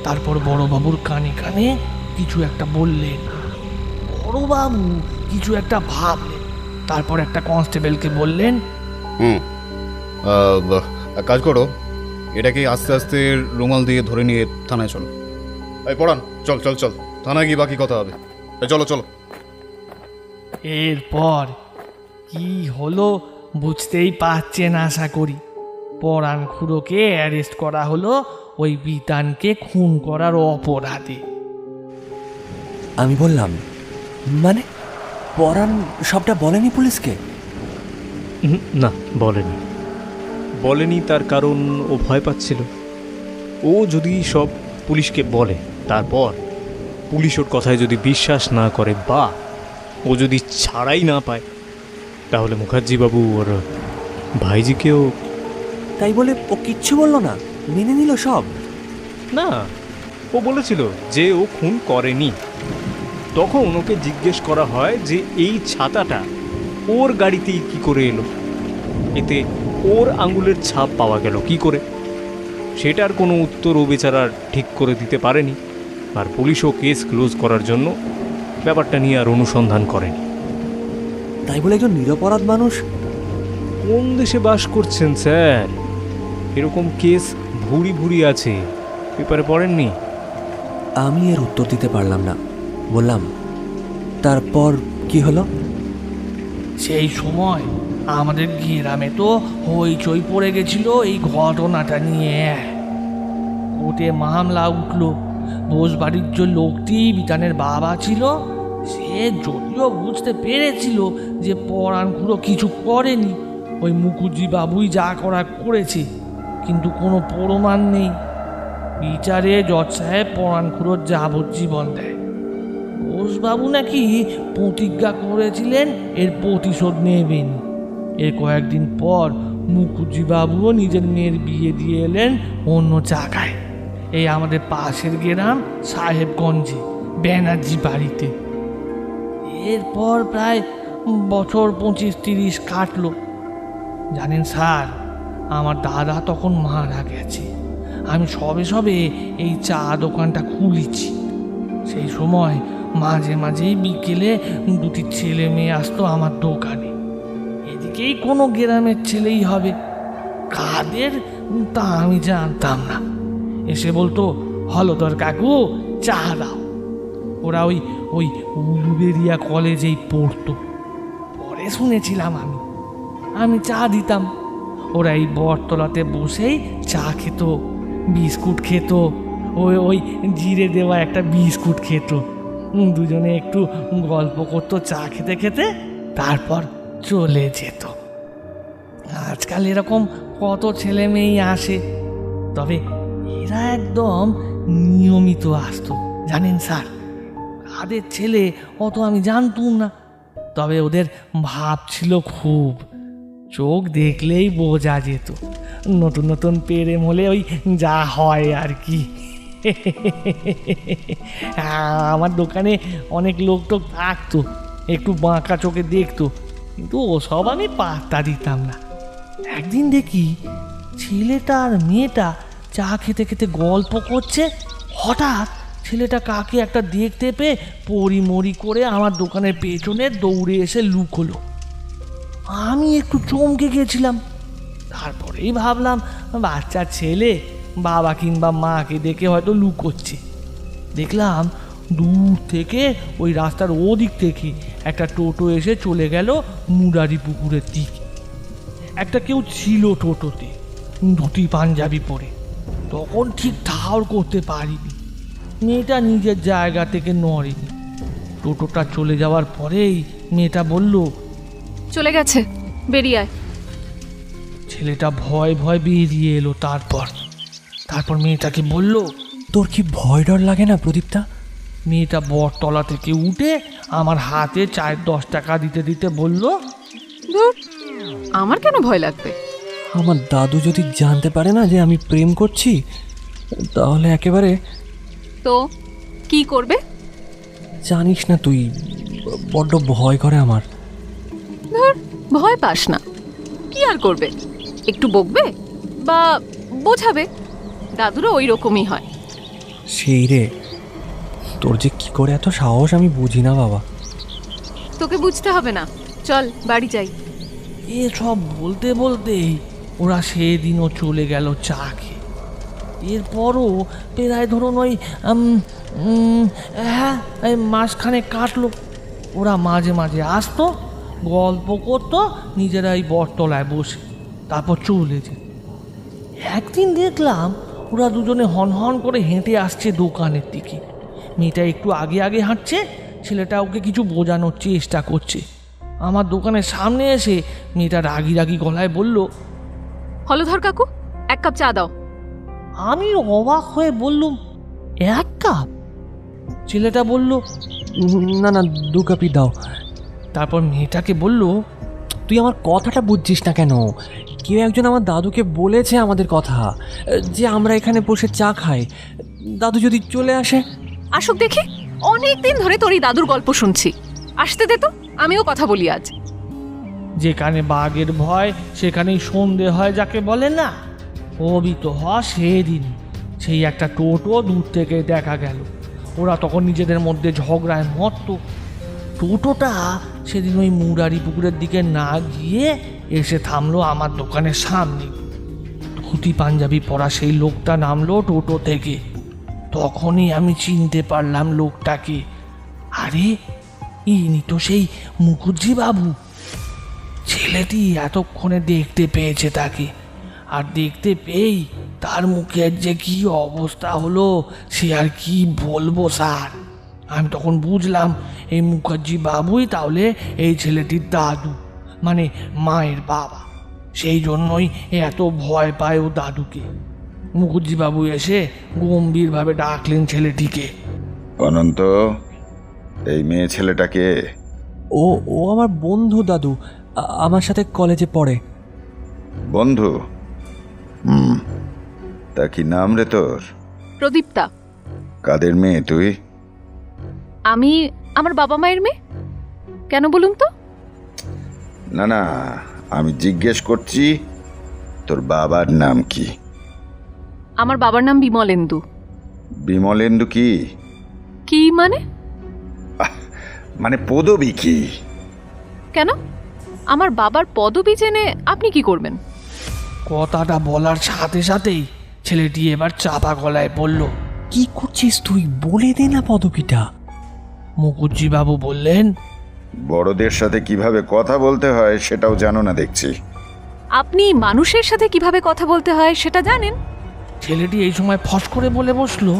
তারপর বড়বাবুর কানে কানে কিছু একটা বললেন। বড়বাবু কিছু একটা ভাবলেন, তারপর একটা কনস্টেবলকে বললেন, এক কাজ করো, এটাকে আস্তে আস্তে রুমাল দিয়ে ধরে নিয়ে থানায় চলো। এই পরাণ, চল চল চল, থানায় গিয়ে বাকি কথা হবে। চলো চলো। এরপর কি হলো বুঝতেই পারছেন আশা করি। পরাণ খুঁড়োকে অ্যারেস্ট করা হলো ওই বিতানকে খুন করার অপরাধে। আমি বললাম, মানে পরাণ সবটা বলেনি পুলিশকে? না, বলেনি। বলেনি তার কারণ ও ভয় পাচ্ছিল। ও যদি সব পুলিশকে বলে তারপর পুলিশ ওর কথায় যদি বিশ্বাস না করে বা ও যদি ছাড়াই না পায়, তাহলে মুখার্জি বাবু ওর ভাইজিকেও... তাই বলে ও কিচ্ছু বললো না, মেনে নিল সব? না, ও বলেছিল যে ও খুন করেনি। তখন ওকে জিজ্ঞেস করা হয় যে এই ছাতাটা ওর গাড়িতেই কি করে এলো, এতে ওর আঙুলের ছাপ পাওয়া গেল কি করে। সেটার কোনো উত্তর ও বেচারা ঠিক করে দিতে পারেনি, আর পুলিশও কেস ক্লোজ করার জন্য ব্যাপারটা নিয়ে আর অনুসন্ধান করেনি। তাই বলে একজন নিরপরাধ মানুষ... কোন দেশে বাস করছেন স্যার? এরকম কেস ভুরি ভুরি আছে, পেপারে পড়েননি? আমি এর উত্তর দিতে পারলাম না। বললাম, তারপর কি হলো? সেই সময় আমাদের গ্রামে তো হইচই পড়ে গেছিল এই ঘটনাটা নিয়ে। কোর্টে মামলা উঠলো। বোসবাড়ির যে লোকটি বিতানের বাবা ছিল, সে যদিও বুঝতে পেরেছিল যে পরাণখুড়ো কিছু করেনি, ওই মুখুজ্জি বাবুই যা করার করেছে, কিন্তু কোনো প্রমাণ নেই। বিচারে জজ সাহেব পরাণখুড়োর যাবজ্জীবন দেয়। বোসবাবু নাকি প্রতিজ্ঞা করেছিলেন এর প্রতিশোধ নেবেন। এর কয়েকদিন পর মুখুজ্জি বাবুও নিজের মেয়ের বিয়ে দিয়ে এলেন অন্য জায়গায়, এই আমাদের পাশের গ্রাম সাহেবগঞ্জে ব্যানার্জি বাড়িতে। এরপর প্রায় বছর 25-30 কাটলো। জানেন স্যার, আমার দাদা তখন মারা গেছে। আমি সবে সবে এই চা দোকানটা খুলেছি। সেই সময় মাঝে মাঝেই বিকেলে 2টি ছেলে মেয়ে আসতো আমার দোকানে। এদিকেই কোনো গ্রামের ছেলেই হবে, কাদের তা আমি জানতাম না। এসে বলতো, হলদর কাকু চা দাও। ওরা ওই ওই উলুবেরিয়া কলেজেই পড়তো। পরে শুনেছিলাম আমি চা দিতাম। ওরা এই বটতলাতে বসেই চা খেত, বিস্কুট খেত, ওই ওই জিরে দেওয়া একটা বিস্কুট খেত। দুজনে একটু গল্প করতো চা খেতে খেতে, তারপর চলে যেত। আজকাল এরকম কত ছেলে মেয়েই আসে, তবে এরা একদম নিয়মিত আসতো। জানেন স্যার, কাদের ছেলে অত আমি জানতুম না, তবে ওদের ভাব ছিল খুব। চোখ দেখলেই বোঝা যেত। নতুন নতুন প্রেম হলে ওই যা হয় আর কি। আমার দোকানে অনেক লোক টোক থাকতো, একটু বাঁকা চোখে দেখতো, কিন্তু ওসব আমি পাত্তা দিতাম না। একদিন দেখি ছেলেটা আর মেয়েটা চা খেতে খেতে গল্প করছে। হঠাৎ ছেলেটা কাকে একটা দেখতে পেয়ে পরিমরি করে আমার দোকানের পেছনে দৌড়ে এসে লুকোলো। আমি একটু চমকে গেছিলাম। তারপরেই ভাবলাম বাচ্চা ছেলে বাবা কিংবা মাকে দেখে হয়তো লুকোচ্ছে। দেখলাম দূর থেকে ওই রাস্তার ওদিক থেকে একটা টোটো এসে চলে গেল মুরারি পুকুরের দিকে। একটা কেউ ছিল টোটোতে, ধুতি পাঞ্জাবি পরে। তখন ঠিক ঠাউর করতে পারিনি, মেয়েটা নিজের জায়গা থেকে নড়েনি। টোটোটা চলে যাওয়ার পরেই মেয়েটা বলল, চলে গেছে, বেরিয়ে আয়। ছেলেটা ভয় ভয় বেরিয়ে এলো। তারপর মেয়েটাকে বলল, তোর কি ভয় ডর লাগে না প্রদীপদা? মেয়েটা বটতলা থেকে উঠে আমার হাতে 4-10 টাকা দিতে দিতে বলল, ধুর, আমার কেন ভয় লাগবে? আমার দাদু যদি জানতে পারে না যে আমি প্রেম করছি, তাহলে একেবারে... তো কি করবে? জানিস না তুই, বড্ড ভয় করে আমার। ধুর, ভয় পাস না। কি আর করবে? একটু বকবে বা বোঝাবে। দাদুরও ওই রকমই হয়। সেই রে, তোর যে কি করে এত সাহস আমি বুঝি না বাবা। তোকে বুঝতে হবে না, চল বাড়ি যাই। এসব বলতে বলতেই ওরা সেদিনও চলে গেল চা খেয়ে। এরপরও প্রায় ধরুন ওই মাসখানে কাটলো। ওরা মাঝে মাঝে আসতো, গল্প করতো নিজেরাই বটতলায় বসে, তারপর চলে যেত। একদিন দেখলাম ওরা দুজনে হনহন করে হেঁটে আসছে দোকানের দিকে। মেয়েটা একটু আগে আগে হাঁটছে, ছেলেটা ওকে কিছু বোঝানোর চেষ্টা করছে। আমার দোকানের সামনে এসে মেয়েটা রাগি রাগি গলায় বলল, হলধর কাকু, 1 কাপ চা দাও। আমি অবাক হয়ে বললুম, 1 কাপ? ছেলেটা বলল, না না, 2 কাপই দাও। তারপর মেয়েটাকে বলল, তুই আমার কথাটা বুঝছিস না কেন? কেউ একজন আমার দাদুকে বলেছে আমাদের কথা, যে আমরা এখানে বসে চা খাই। দাদু যদি চলে আসে? আসুক দেখি, অনেক দিন ধরে তোর এই দাদুর গল্প শুনছি। আসতে দে তো, আমিও কথা বলি আজ। যেখানে বাঘের ভয় সেখানেই সন্ধে হয় যাকে বলে না, অবিত হওয়া সেদিন সেই একটা টোটো দূর থেকে দেখা গেল। ওরা তখন নিজেদের মধ্যে ঝগড়ায় মত্ত। টোটোটা সেদিন ওই মুরারি পুকুরের দিকে না গিয়ে এসে থামলো আমার দোকানের সামনে। ধুতি পাঞ্জাবি পরা সেই লোকটা নামলো টোটো থেকে। তখনই আমি চিনতে পারলাম লোকটাকে। আরে ইনি তো সেই মুখুজ্জি বাবু। ছেলেটি এতক্ষণে দেখতে পেয়েছে তাকে, আর দেখতে পেয়েই তার মুখের যে কি অবস্থা হলো সে আর কি বলবো স্যার। আমি তখন বুঝলাম এই মুখার্জি বাবুই তাহলে এই ছেলেটির দাদু, মানে মায়ের বাবা। সেই জন্যই এত ভয় পায় ও দাদুকে। মুখুজ্জি বাবু এসে গম্ভীরভাবে ডাকলেন ছেলেটিকে। অনন্ত, এই মেয়ে ছেলেটাকে? ও ও আমার বন্ধু দাদু, আমার সাথে কলেজে পড়ে। বন্ধু? তা কি নাম রে তোর? প্রদীপ্তা। কাদের মেয়ে তুই? আমি আমার বাবা মায়ের মেয়ে। কেন বলুন তো? না না, আমি জিজ্ঞেস করছি তোর বাবার নাম কি? আমার বাবার নাম বিমলেন্দু। বিমলেন্দু কি? কি মানে? মানে পদবী কি? কেন? আমার বাবার পদবি জেনে আপনি কি করবেন? কথাটা বলার সাথে সাথেই ছেলেটি এবার চাপা গলায় বলল, কি করছিস তুই? বলে দে না পদবিটা। মুখুজ্জি বাবু বললেন, বড়দের সাথে কিভাবে কথা বলতে হয় সেটাও জানো না দেখছি। আপনি মানুষের সাথে কিভাবে কথা বলতে হয় সেটা জানেন? ছেলেটি এই সময় ফস করে বলে বসলো,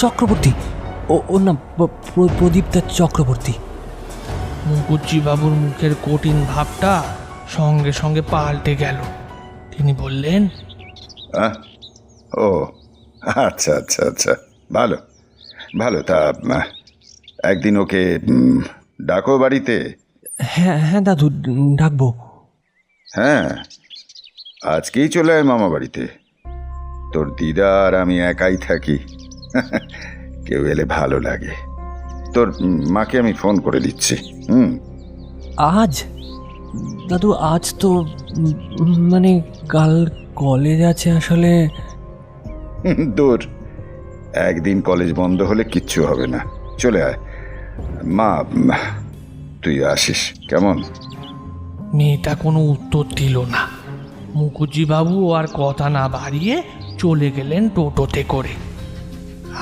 চক্রবর্তী। ওর নাম প্রদীপ্তা চক্রবর্তী। মুখুজ্জি বাবুর মুখের কঠিন ভাবটা সঙ্গে সঙ্গে পাল্টে গেল। তিনি বললেন, ও আচ্ছা আচ্ছা আচ্ছা, ভালো ভালো। তা একদিন ওকে ডাকো বাড়িতে। হ্যাঁ হ্যাঁ দাদু, ডাকবো। হ্যাঁ, আজকেই চলে আয় মামা বাড়িতে। তোর দিদা আর আমি একাই থাকি, কেউ এলে ভালো লাগে। তোর মাকে আমি ফোন করে দিচ্ছি। আজ? দাদু আজ তো মানে কাল কলেজ আছে আসলে। দূর, একদিন কলেজ বন্ধ হলে কিচ্ছু হবে না, চলে আয়। মা, তুই আসিস কেমন? মেয়েটা কোনো উত্তর দিল না। মুখুজ্জি বাবু আর কথা না বাড়িয়ে চলে গেলেন টোটোতে করে।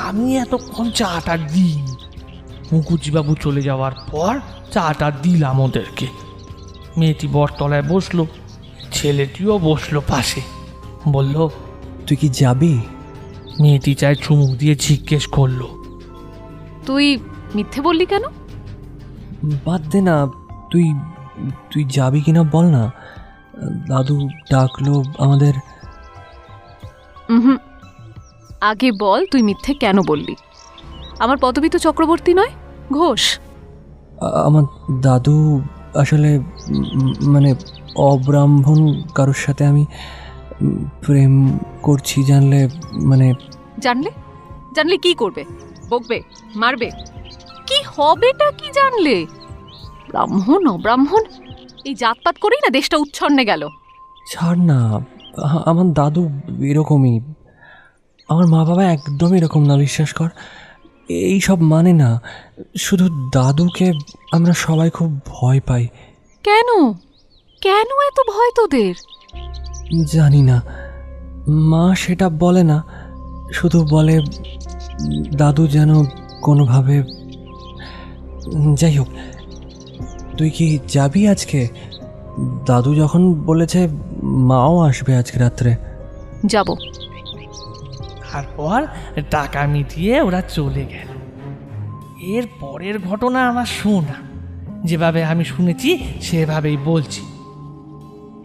আমি এতক্ষণ চাটা দিই। মুখুজ্জি বাবু চলে যাওয়ার পর চাটা দিলাম ওদেরকে। মেয়েটি বটতলায় বসলো, ছেলেটিও বসলো পাশে। বলল, তুই কি যাবি? মেয়েটি চায় চুমুক দিয়ে জিজ্ঞেস করলো, তুই মিথ্যে বললি কেন? বাদ দে না, তুই তুই যাবি কিনা বল না। দাদু ডাকলো আমাদের। আগে বল তুই মিথ্যে কেন বললি? আমার পদবি তো চক্রবর্তী নয়, ঘোষ। আমার দাদু আসলে মানে অব্রাহ্মণ কারোর সাথে আমি প্রেম করছি জানলে। মানে জানলে? জানলে কি করবে? বকবে? মারবে? কি হবেটা কি জানলে? ব্রাহ্মণ অব্রাহ্মণ এই জাতপাত করেই না দেশটা উচ্ছন্নে গেল। ছাড় না, আমার দাদু এরকমই। আমার মা বাবা একদম এরকম না, বিশ্বাস কর। এই সব মানে না, শুধু দাদুকে আমরা সবাই খুব ভয় পাই। কেন? কেন এত ভয় তোদের? জানি না, মা সেটা বলে না, শুধু বলে দাদু যেন কোনোভাবে। যাই হোক, তুই কি যাবি আজকে? দাদু যখন বলেছে মাও আসবে আজকে রাত্রে। যাব। তারপর টাকা মিটিয়ে ওরা চলে গেল। এর পরের ঘটনা আমার শোনা, যেভাবে আমি শুনেছি সেভাবেই বলছি।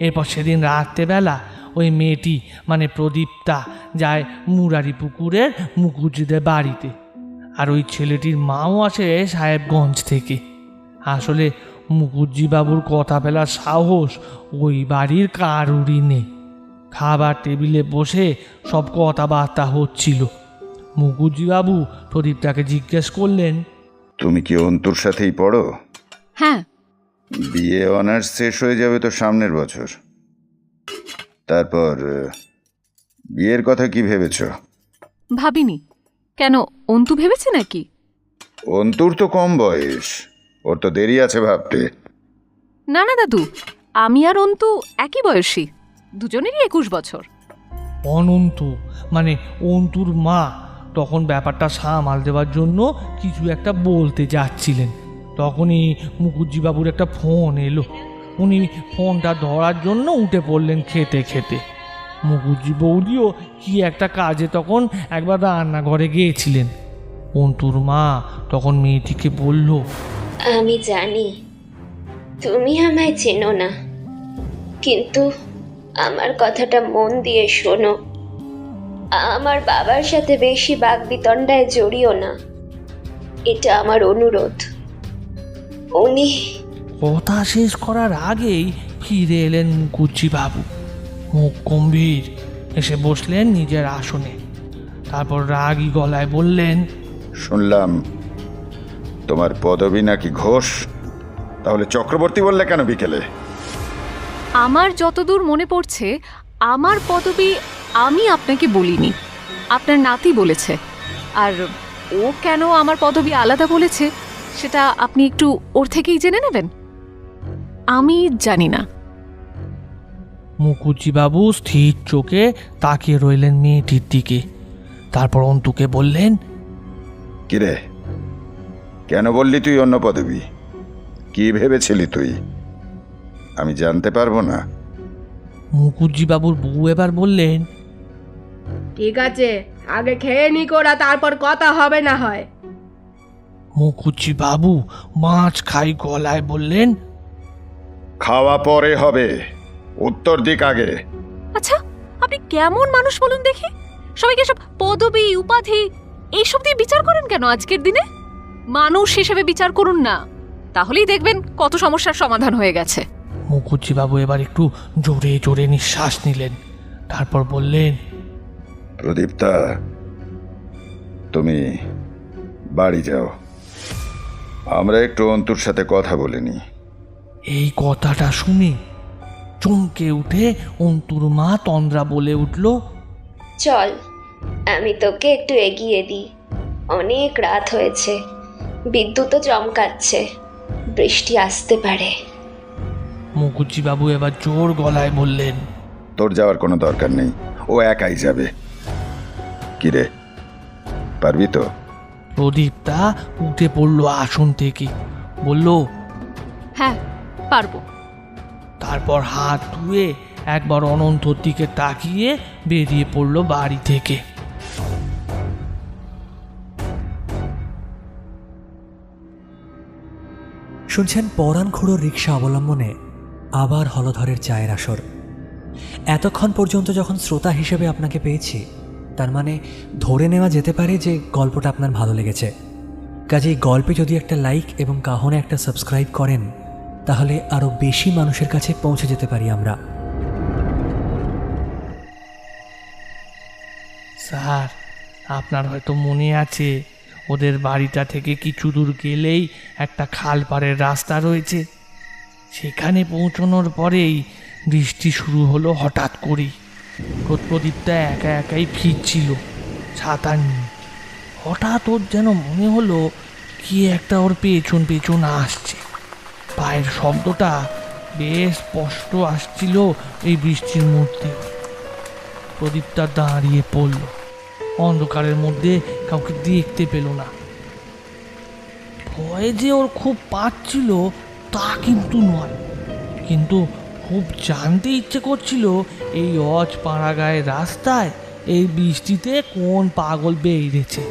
এরপর সেদিন রাত্রেবেলা ওই মেয়েটি মানে প্রদীপ্তা যায় মুরারি পুকুরের মুখুজ্জিদের বাড়িতে। আর ওই ছেলেটির মাও আসে সাহেবগঞ্জ থেকে। আসলে মুকুজ্জি বাবুর কথা ফেলার সাহস ওই বাড়ির কারুরই নেই। খাবার টেবিলে বসে সব কথাবার্তা হচ্ছিল। মুকুজ্জি বাবু প্রদীপটাকে জিজ্ঞেস করলেন, তুমি কি অন্তুর সাথেই পড়ো? হ্যাঁ। বিএ অনার্স শেষ হয়ে যাবে তো সামনের বছর। তারপর বিয়ের কথা কি ভেবেছ? ভাবিনি। কেন, অন্তু ভেবেছে নাকি? অন্তুর তো কম বয়স, ওর তো দেরি আছে ভাবতে। না না দাদু, আমি আর অন্তু একই বয়সী, দুজনেরই 21 বছর। অনন্ত মানে অন্তুর মা তখন ব্যাপারটা সামাল দেওয়ার জন্য কিছু একটা বলতে যাচ্ছিলেন। তখনই মুকুজ্জিবাবুর একটা ফোন এলো। উনি ফোনটা ধরার জন্য উঠে পড়লেন খেতে খেতে। মুকুজ্জি বৌদিও কি একটা কাজে তখন একবার রান্নাঘরে গিয়েছিলেন। অন্তুর মা তখন মেয়েটিকে বলল, আমি জানি তুমি আমায় চেনো না, কিন্তু আমার কথাটা মন দিয়ে শোনো। আমার বাবার সাথে বেশি বাগবিতণ্ডায় জড়িও না, এটা আমার অনুরোধ। উনি কথা শেষ করার আগেই ফিরে এলেন মুকুজ্জি বাবু, মুখ গম্ভীর, এসে বসলেন নিজের আসনে। তারপর রাগী গলায় বললেন, শুনলাম তোমার পদবী নাকি ঘোষ, তাহলে চক্রবর্তী বললে কেন বিকেলে? আমার যতদূর মনে পড়ছে, আমার পদবি আমি আপনাকে বলিনি, আপনার নাতি বলেছে। আর ও কেন আমার পদবি আলাদা বলেছে সেটা আপনি একটু ওর থেকেই জেনে নেবেন। আমি জানি না। মুকুজ্জি বাবু স্থির চোখে তাকিয়ে রইলেন মেয়েটির দিকে। তারপর অন্তুকে বললেন, কিরে, কেন বললি তুই অন্য পদবী? কি ভেবেছিলি তুই? আমি জানতে পারবো না? মুকুজ্জি বাবুর বউ এবার বললেন, ঠিক আছে, আগে খেয়ে নি কোরা, তারপর কথা হবে না হয়। মুকুজ্জি বাবু মাছ খাই গলায় বললেন, খাওয়া পরে হবে, উত্তর দিক আগে। আচ্ছা, আপনি কেমন মানুষ বলুন দেখি? সবাইকে সব পদবি উপাধি এইসব দিয়ে বিচার করেন কেন আজকের দিনে? মানুষ হিসেবে বিচার করুন না, তাহলেই দেখবেন কত সমস্যার সমাধান হয়ে গেছে। মুকুজ্জি বাবু এবার একটু জোরে জোরে নিঃশ্বাস নিলেন। তারপর বললেন, প্রদীপ্তা, তুমি বাড়ি যাও, আমরা একটু অন্তুর সাথে কথা বলে নি। এই কথাটা শুনে চমকে উঠে অন্তুর মা তন্দ্রা বলে উঠল, চল, আমি তোকে একটু এগিয়ে দিই। অনেক রাত হয়েছে, বিদ্যুৎও চমকাচ্ছে, বৃষ্টি আসতে পারে। মুকুজ্জি বাবু এবার জোর গলায় বললেন, তোর যাওয়ার কোনো দরকার নেই, ও একাই যাবে। কিরে, পারবি তো? প্রদীপটা উঠে পড়ল আসন থেকে, বলল, হ্যাঁ, পারবো। তারপর হাত ধুয়ে একবার অনন্তর দিকে তাকিয়ে বেরিয়ে পড়ল বাড়ি থেকে। শুনছেন পরাণ খুড়োর রিক্সা অবলম্বনে আবার হলধরের চায়ের আসর। এতক্ষণ পর্যন্ত যখন শ্রোতা হিসেবে আপনাকে পেয়েছি, তার মানে ধরে নেওয়া যেতে পারে যে গল্পটা আপনার ভালো লেগেছে। কাজেই গল্পে যদি একটা লাইক এবং কাহনে একটা সাবস্ক্রাইব করেন, তাহলে আরও বেশি মানুষের কাছে পৌঁছে যেতে পারি আমরা। স্যার, আপনার হয়তো মনে আছে, ওদের বাড়িটা থেকে কিছু দূর গেলেই একটা খাল পাড়ের রাস্তা রয়েছে। সেখানে পৌঁছানোর পরেই বৃষ্টি শুরু হলো হঠাৎ করেই। প্রদীপটা একা একাই ফিরছিল ছাতা নিয়ে। হঠাৎ ওর যেন মনে হলো কি একটা ওর পেছন পেছন আসছে। পায়ের শব্দটা বেশ স্পষ্ট আসছিল এই বৃষ্টির মধ্যে। প্রদীপটা দাঁড়িয়ে পড়ল, অন্ধকারের মধ্যে কাউকে দেখতে পেল না। ভয়ে যে ওর খুব পাচ্ছিল তা কিন্তু নয়, কিন্তু খুব জানতে ইচ্ছে করছিল এই অজপাড়া গায়ের রাস্তায় এই বৃষ্টিতে কোন পাগল বেরিয়েছে।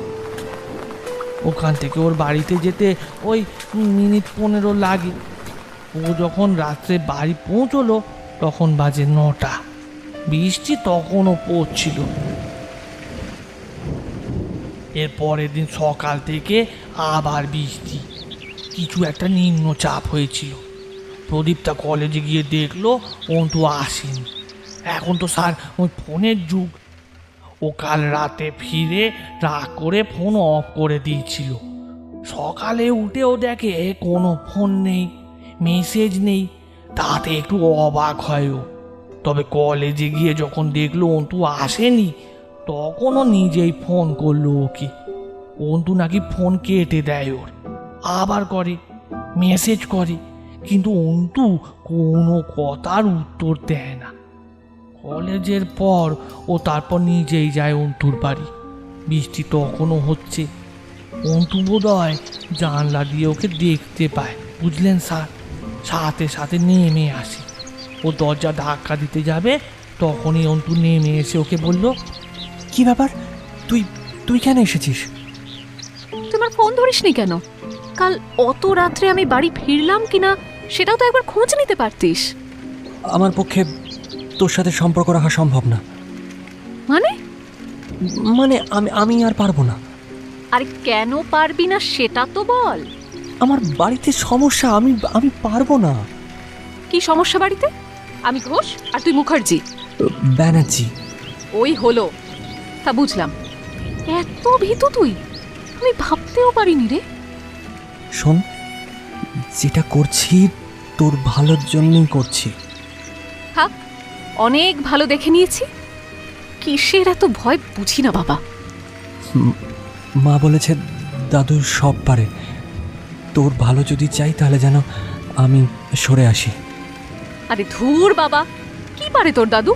ওখান থেকে ওর বাড়িতে যেতে ওই মিনিট 15 লাগে। ও যখন রাত্রে বাড়ি পৌঁছলো তখন বাজে 9টা। বৃষ্টি তখনও পড়ছিল। এর পরের দিন সকাল থেকে আবার বৃষ্টি। কিছু একটা নিম্নচাপ হয়েছিল। প্রদীপটা কলেজে গিয়ে দেখলো অন্তু আসেনি। এখন তো স্যার ওই ফোনের যুগ। ও কাল রাতে ফিরে রাগ করে ফোন অফ করে দিয়েছিল। সকালে উঠেও দেখে কোনো ফোন নেই, মেসেজ নেই। তাতে একটু অবাক হয় ও। তবে কলেজে গিয়ে যখন দেখলো অন্তু আসেনি, তখনও নিজেই ফোন করলো ওকে। অন্তু নাকি ফোন কেটে দেয় ওর, আবার করে, মেসেজ করে, কিন্তু অন্তু কোনো কথার উত্তর দেয় না। কলেজের পর ও তারপর নিজেই যায় অন্তুর বাড়ি। বৃষ্টি তখনও হচ্ছে। অন্তু বোধহয় জানলা দিয়ে ওকে দেখতে পায়, বুঝলেন স্যার। সাথে সাথে নেমে আসে। ও দরজা ধাক্কা দিতে যাবে, তখনই অন্তু নেমে এসে ওকে বলল, কি ব্যাপার, তুই তুই কেন এসেছিস? তোমার ফোন ধরিসনি কেন? কাল অত রাত্রে আমি বাড়ি ফিরলাম কিনা সেটাও তো একবার খোঁজ নিতে পারতিস। আমার পক্ষে তোর সাথে সম্পর্ক রাখা সম্ভব না। মানে? মানে আমি আর পারবো না। আরে কেন পারবি না সেটা তো বল। আমার বাড়িতে সমস্যা, আমি পারবো না। কি সমস্যা বাড়িতে? আমি ঘোষ আর তুই মুখার্জি। ব্যানার্জি। ওই হলো, তা বুঝলাম। এত ভীতু তুই, আমি ভাবতেও পারিনি রে। শোন, যেটা করছি তোর ভালোর জন্যই করছি। থাক, অনেক ভালো দেখে নিয়েছি। কিসের এত ভয় বুঝি না বাবা। মা বলেছে দাদু সব পারে। তোর ভালো যদি চাই তাহলে যেন আমি সরে আসি। আরে ধুর বাবা, কি পারে তোর দাদু?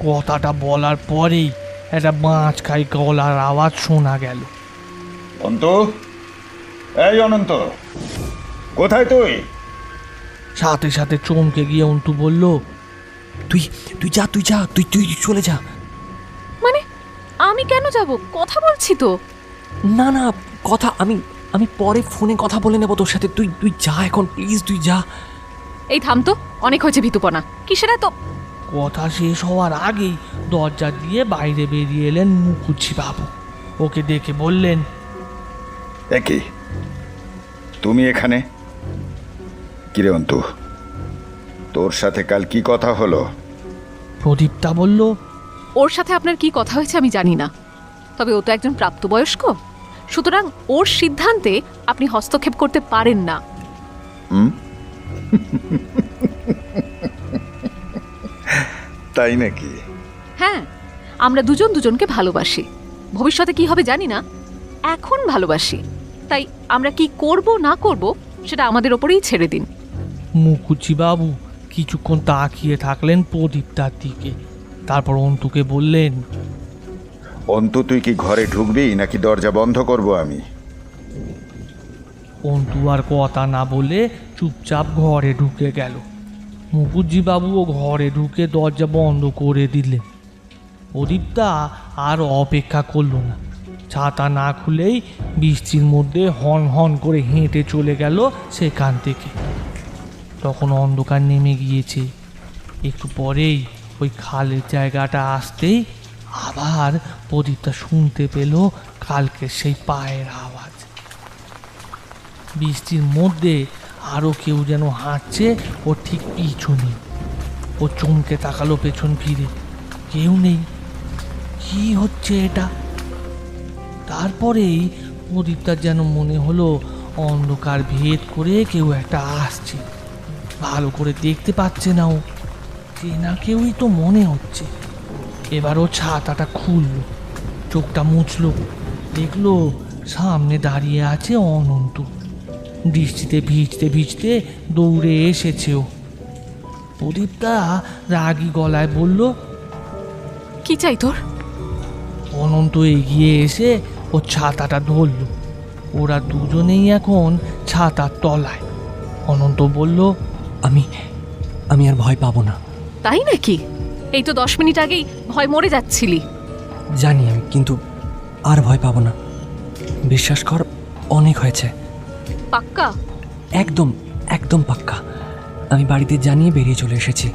কথাটা বলার পরেই একটা মাছ খাই গলার আওয়াজ শোনা গেল। অন্ত, এই অনন্ত, কোথায় তুই? সাথে সাথে চমকে গিয়ে অন্তু বলল, তুই তুই চলে যা। মানে আমি কেন যাব? কথা বলছি তো। না না, কথা আমি পরে ফোনে কথা বলে নেব তোর সাথে। তুই যা এখন, প্লিজ তুই যা। এই থাম তো, অনেক হয়েছে ভীতুপনা। কিসের এত? কথা শেষ হওয়ার আগেই দরজা দিয়ে বাইরে বেরিয়ে এলেন মুখুজ্জি বাবু। ওকে দেখে বললেন, একই, তুমি এখানে? কিরে অন্তু, তোর সাথে কাল কি কথা হলো? প্রদীপটা বলল, ওর সাথে আপনার কি কথা হয়েছে আমি জানি না, তবে ও তো একজন প্রাপ্তবয়স্ক, সুতরাং ওর সিদ্ধান্তে আপনি হস্তক্ষেপ করতে পারেন না। তাই নাকি? হ্যাঁ, আমরা দুজন দুজনকে ভালোবাসি। ভবিষ্যতে কি হবে জানি না, এখন ভালোবাসি। তাই আমরা কি করব না করব সেটা আমাদের ওপরেই ছেড়ে দিন। মুখুজ্জি বাবু কিছুক্ষণ তাকিয়ে থাকলেন প্রদীপটার দিকে, তারপর অন্তুকে বললেন, অন্তু, তুই কি ঘরে ঢুকবি নাকি দরজা বন্ধ করব আমি? অন্তু আর কথা না বলে চুপচাপ ঘরে ঢুকে গেল। মুখুজ্জি বাবুও ঘরে ঢুকে দরজা বন্ধ করে দিলেন। প্রদীপটা আর অপেক্ষা করলো না। ছাতা না খুলেই বৃষ্টির মধ্যে হন হন করে হেঁটে চলে গেল সেখান থেকে। তখন অন্ধকার নেমে গিয়েছে। একটু পরেই ওই খালের জায়গাটা আসতেই আবার প্রদীপটা শুনতে পেল কালকে সেই পায়ের আওয়াজ। বৃষ্টির মধ্যে আরও কেউ যেন হাঁটছে ওর ঠিক পিছনে। ও চমকে তাকালো পেছন ফিরে, কেউ নেই। কি হচ্ছে এটা? তারপরেই প্রদীপটার যেন মনে হলো অন্ধকার ভেদ করে কেউ একটা আসছে। ভালো করে দেখতে পাচ্ছে না ও, চেনা কেউই তো মনে হচ্ছে। এবার ও ছাতাটা খুললো, চোখটা মুছলো, দেখলো সামনে দাঁড়িয়ে আছে অনন্ত। বৃষ্টিতে ভিজতে ভিজতে দৌড়ে এসেছে ও। প্রদীপটা রাগী গলায় বলল, কি চাই তোর? অনন্ত এগিয়ে এসে ও ছাতাটা ধরল। ওরা দুজনেই এখন ছাতার তলায়। অনন্ত বলল, আমি আর ভয় পাবো না। তাই নাকি? এই তো 10 মিনিট আগেই ভয় মরে যাচ্ছিলি। জানি আমি, কিন্তু আর ভয় পাবো না। বিশ্বাস কর, অনেক হয়েছে। পাক্কা? একদম একদম পাক্কা। আমি বাড়িতে জানিয়ে বেরিয়ে চলে এসেছি।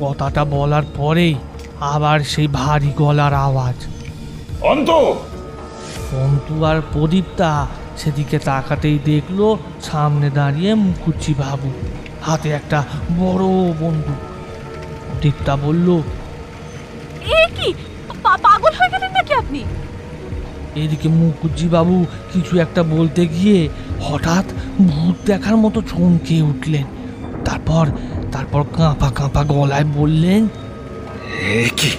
কথাটা বলার পরেই আবার সেই ভারী গলার আওয়াজ, অন্তু, অন্তু আর প্রদীপটা সেদিকে তাকাতেই দেখলো সামনে দাঁড়িয়ে মুকুজ্জি বাবু, হাতে একটা বড় বন্দুক। প্রদীপটা বলল, এ কি পাগল হয়ে গেলেন নাকি আপনি? এদিকে মুকুজ্জি বাবু কিছু একটা বলতে গিয়ে হঠাৎ ভূত দেখার মতো চমকে উঠলেন। তারপর কাঁপা কাঁপা গলায় বললেন, এ কি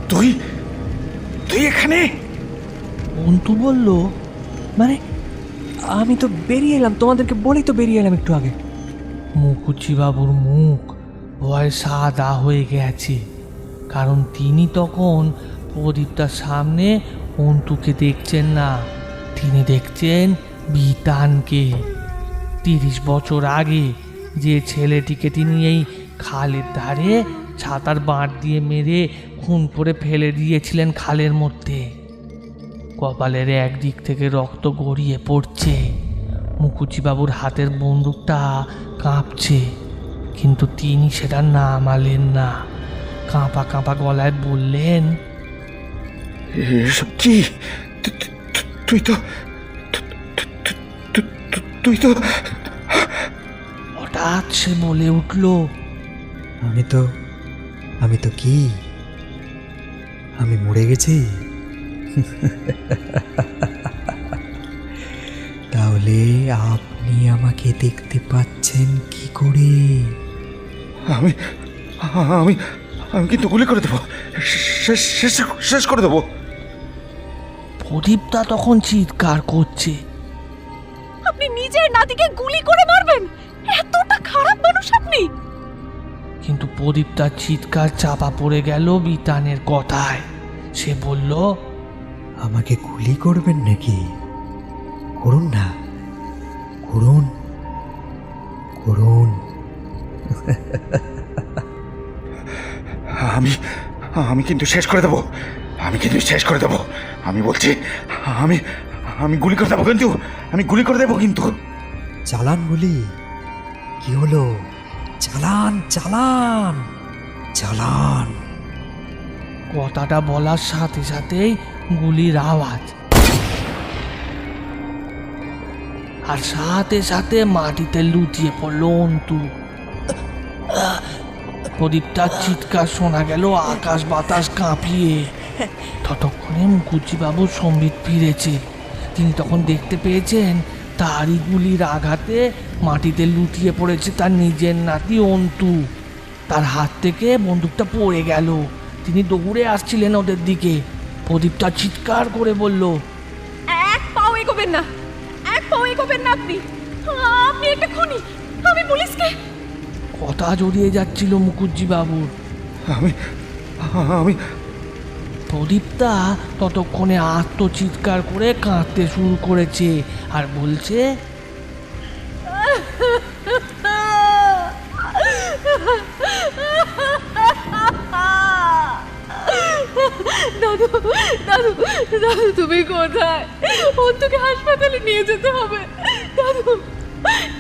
তুই তুই এখানে? অন্তু বলল, মানে আমি তো বেরিয়ে এলাম, তোমাদেরকে বলেই তো বেরিয়ে এলাম একটু আগে। মুকুজ্জি বাবুর মুখ ভয়ে সাদা হয়ে গেছে, কারণ তিনি তখন প্রদীপটার সামনে অন্তুকে দেখছেন না, তিনি দেখছেন বিতানকে। 30 বছর আগে যে ছেলেটিকে তিনি এই খালের ধারে ছাতার বাঁট দিয়ে মেরে খুন করে ফেলে দিয়েছিলেন খালের মধ্যে। কপালের একদিক থেকে রক্ত গড়িয়ে পড়ছে, মুকুজ্জিবাবুর হাতের বন্দুকটা কাঁপছে, কিন্তু তিনি সেটা নামালেন না। কাঁপা কাঁপা গলায় বললেন, এসব কি? তুই তো তুই তো হঠাৎ সে বলে উঠল, আমি তো কি আমি মরে গেছি? তাহলে আপনি আমাকে দেখতে পাচ্ছেন কি করে? আমি আমি আমি কিন্তু গুলি করে দেবো, শেষ করে দেবো। প্রদীপটা তখন চিৎকার করছে, আপনি নিজের নাতিকে গুলি করে মারবেন? এতটা খারাপ মানুষ আপনি? কিন্তু প্রদীপটার চিৎকার চাপা পড়ে গেল বিতানের কথায়। সে বলল, আমাকে গুলি করবেন নাকি? করুন না, করুন করুন। আমি কিন্তু শেষ করে দেবো, আমি বলছি আমি গুলি করে দেবো, কিন্তু আমি গুলি করে দেবো কিন্তু। চালান গুলি। কি হলো? চালান চালান চালান। কথাটা বলার সাথে সাথেই গুলির আওয়াজ, আর সাথে সাথে মাটিতে লুটিয়ে পড়লো অন্তু। প্রদীপটার চিৎকার শোনা গেল আকাশ বাতাস কাঁপিয়ে। ততক্ষণে মুকুজ্জিবাবুর সম্বিত ফিরেছে। তিনি তখন দেখতে পেয়েছেন তারই গুলির আঘাতে মাটিতে লুটিয়ে পড়েছে তার নিজের নাতি অন্তু। তার হাত থেকে বন্দুকটা পড়ে গেল। তিনি দৌড়ে আসছিলেন ওদের দিকে। প্রদীপটা চিৎকার করে বলল, এক পাও এগোবেন না, এক পাও এগোবেন না আপনি। আপনি একটা খুনি। আমি পুলিশকে। কথা জড়িয়ে যাচ্ছিল মুকুজ্জি বাবুর। আমি প্রদীপটা ততক্ষণে আত্মচিৎকার করে কাঁদতে শুরু করেছে আর বলছে, দাদু দাদু দাদু তুমি কোথায়? অন্তুকে হাসপাতালে নিয়ে যেতে হবে দাদু।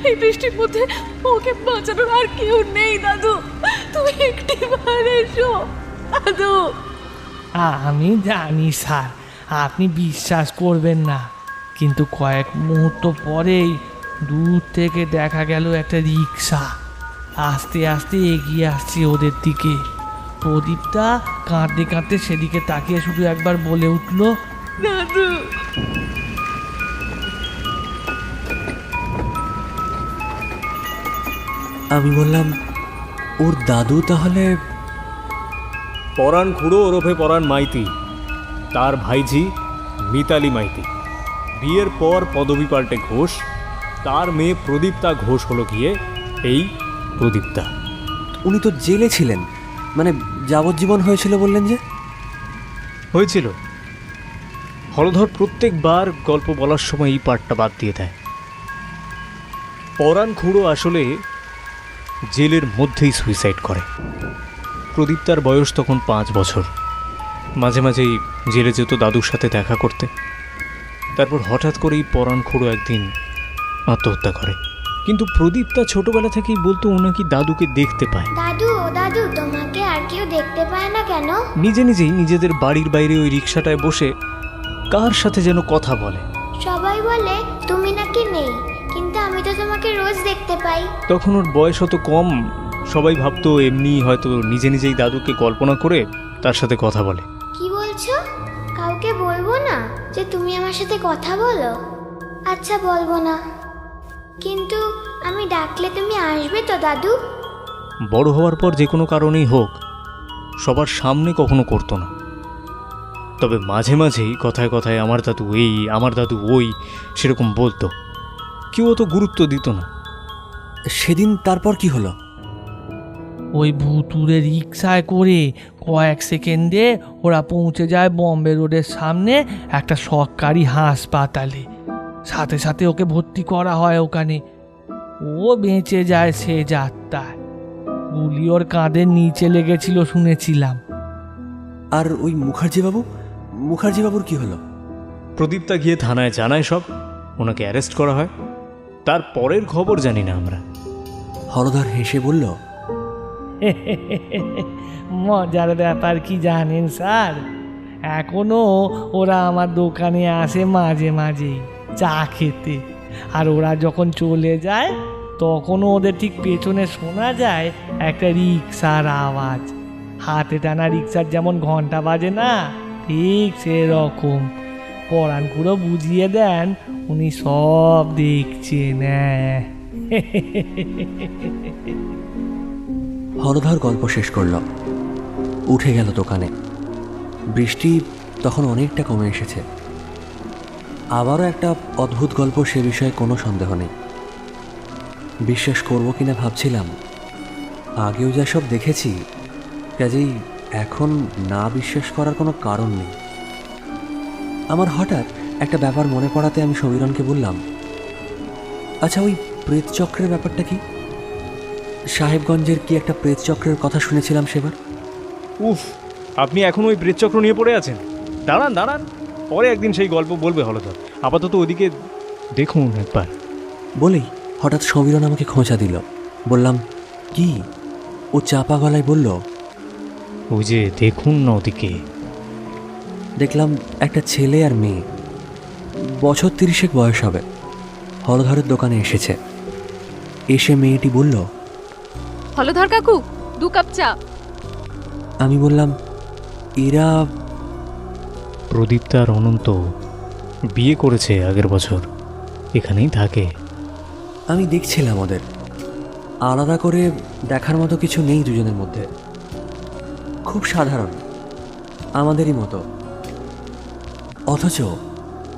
এই বৃষ্টির মধ্যে ওকে বাঁচানোর আর কেউ নেই দাদু। তুমি একটিবার এসো দাদু। আমি জানি স্যার, আপনি বিশ্বাস করবেন না, কিন্তু কয়েক মুহূর্ত পরেই দূর থেকে দেখা গেল একটা রিক্সা আস্তে আস্তে এগিয়ে আসছে ওদের দিকে। প্রদীপটা কাঁদতে কাঁদতে সেদিকে তাকিয়ে শুধু একবার বলে উঠল, দাদু। আমি বললাম, ওর দাদু তাহলে? পরাণ খুড়ো ওরফে পরাণ মাইতি, তার ভাইঝি মিতালি মাইতি। বিয়ের পর পদবী পাল্টে ঘোষ। তার মেয়ে প্রদীপ্তা ঘোষ হলো গিয়ে এই প্রদীপ্তা। উনি তো জেলে ছিলেন, মানে যাবজ্জীবন হয়েছিল বললেন যে? হয়েছিল। হলধর প্রত্যেকবার গল্প বলার সময় এই পার্টটা বাদ দিয়ে দেয়। পরাণ খুড়ো আসলে জেলের মধ্যেই সুইসাইড করে। প্রদীপ্তার বয়স তখন 5 বছর। মাঝে মাঝেই জেলে যেত দাদুর সাথে দেখা করতে। তারপর হঠাৎ করেই পরাণ খুড়ো একদিন আত্মহত্যা করে। কিন্তু প্রদীপ্তা ছোটবেলা থেকেই বলতো ও নাকি দাদুকে দেখতে পায়। দাদু ও দাদু, তোমাকে আর কেউ দেখতে পায় না কেন? নিজে নিজেই নিজেদের বাড়ির বাইরে ওই রিক্সাটায় বসে কার সাথে যেন কথা বলে। সবাই বলে তুমি নাকি নেই, কিন্তু আমি তো তোমাকে রোজ দেখতে পাই। তখন ওর বয়স অত কম, সবাই ভাবতো এমনি হয়তো নিজে নিজেই দাদুকে কল্পনা করে তার সাথে কথা বলে। কি বলছো? কাউকে বলবো না যে তুমি আমার সাথে কথা বলো? আচ্ছা বলবো না, কিন্তু আমি ডাকলে তুমি আসবে তো দাদু? বড় হওয়ার পর যে কোনো কারণেই হোক সবার সামনে কখনো করতো না, তবে মাঝে মাঝেই কথায় কথায় আমার দাদু এই, আমার দাদু ওই সেরকম বলতো। কেউ অত গুরুত্ব দিত না। সেদিন তারপর কি হলো? ওই ভুতুরে রিক্সায় করে কয়েক সেকেন্ডে ওরা পৌঁছে যায় বম্বে রোডের সামনে একটা সরকারি হাসপাতালে। সাথে সাথে ওকে ভর্তি করা হয় ওখানে। ও বেঁচে যায় সে যাত্রায়। গুলি ওর কাঁধের নিচে লেগেছিল শুনেছিলাম। আর ওই মুখার্জিবাবুর কি হলো? প্রদীপদা গিয়ে থানায় জানায় সব, ওনাকে অ্যারেস্ট করা হয়। তার পরের খবর জানি না আমরা। হরধর হেসে বলল, মজার ব্যাপার কি জানেন স্যার, এখনো ওরা আমার দোকানে আসে মাঝে মাঝেই চা খেতে। আর ওরা যখন চলে যায় তখনও ওদের ঠিক পেছনে শোনা যায় একটা রিক্সার আওয়াজ। হাতে টানা রিক্সার যেমন ঘন্টা বাজে না, ঠিক সেরকম। পরাণ পুরো বুঝিয়ে দেন উনি সব দেখছেন। হরধর গল্প শেষ করল, উঠে গেল দোকানে। বৃষ্টি তখন অনেকটা কমে এসেছে। আবারও একটা অদ্ভুত গল্প, সে বিষয়ে কোনো সন্দেহ নেই। বিশ্বাস করব কিনা ভাবছিলাম, আগেও যা সব দেখেছি, কাজেই এখন না বিশ্বাস করার কোনো কারণ নেই। আমার হঠাৎ একটা ব্যাপার মনে পড়াতে আমি সমীরণকে বললাম, আচ্ছা ওই প্রেতচক্রের ব্যাপারটা কি? সাহেবগঞ্জের কি একটা প্রেতচক্রের কথা শুনেছিলাম সেবার। উফ, আপনি এখন ওই প্রেতচক্র নিয়ে পড়ে আছেন? দাঁড়ান দাঁড়ান, পরে একদিন সেই গল্প বলবে হলধর। আপাতত ওদিকে দেখুন একবার। বলেই হঠাৎ সমীরণ আমাকে খোঁচা দিল। বললাম, কি? ও চাপা গলায় বলল, ওই যে দেখুন না ওদিকে। দেখলাম একটা ছেলে আর মেয়ে, বছর 30 বয়স হবে, হলধরের দোকানে এসেছে। এসে মেয়েটি বলল, হলধর কাকু 2 কাপ চা। আমি বললাম, এরা? প্রদীপদা আর অনন্ত বিয়ে করেছে আগের বছর, এখানেই থাকে। আমি দেখছিলাম ওদের, আলাদা করে দেখার মতো কিছু নেই দুজনের মধ্যে। খুব সাধারণ, আমাদেরই মতো। অথচ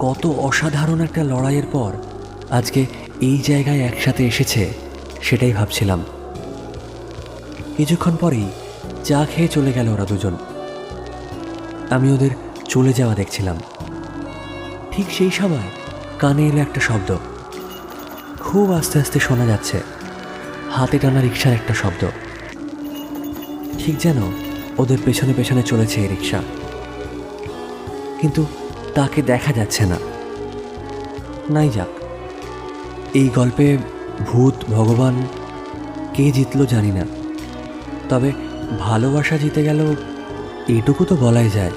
কত অসাধারণ একটা লড়াইয়ের পর আজকে এই জায়গায় একসাথে এসেছে, সেটাই ভাবছিলাম। কিছুক্ষণ পরেই চা খেয়ে চলে গেল ওরা দুজন। আমি ওদের চলে যাওয়া দেখছিলাম। ঠিক সেই সময় কানে এলো একটা শব্দ, খুব আস্তে আস্তে শোনা যাচ্ছে, হাতে টানা রিক্সার একটা শব্দ। ঠিক যেন ওদের পেছনে পেছনে চলেছে এই রিক্সা, কিন্তু তাকে দেখা যাচ্ছে না। নাই যাক, এই গল্পে ভূত ভগবান কে জিতল জানি না, তবে ভালোবাসা জিতে গেল এটুকু তো বলাই যায়।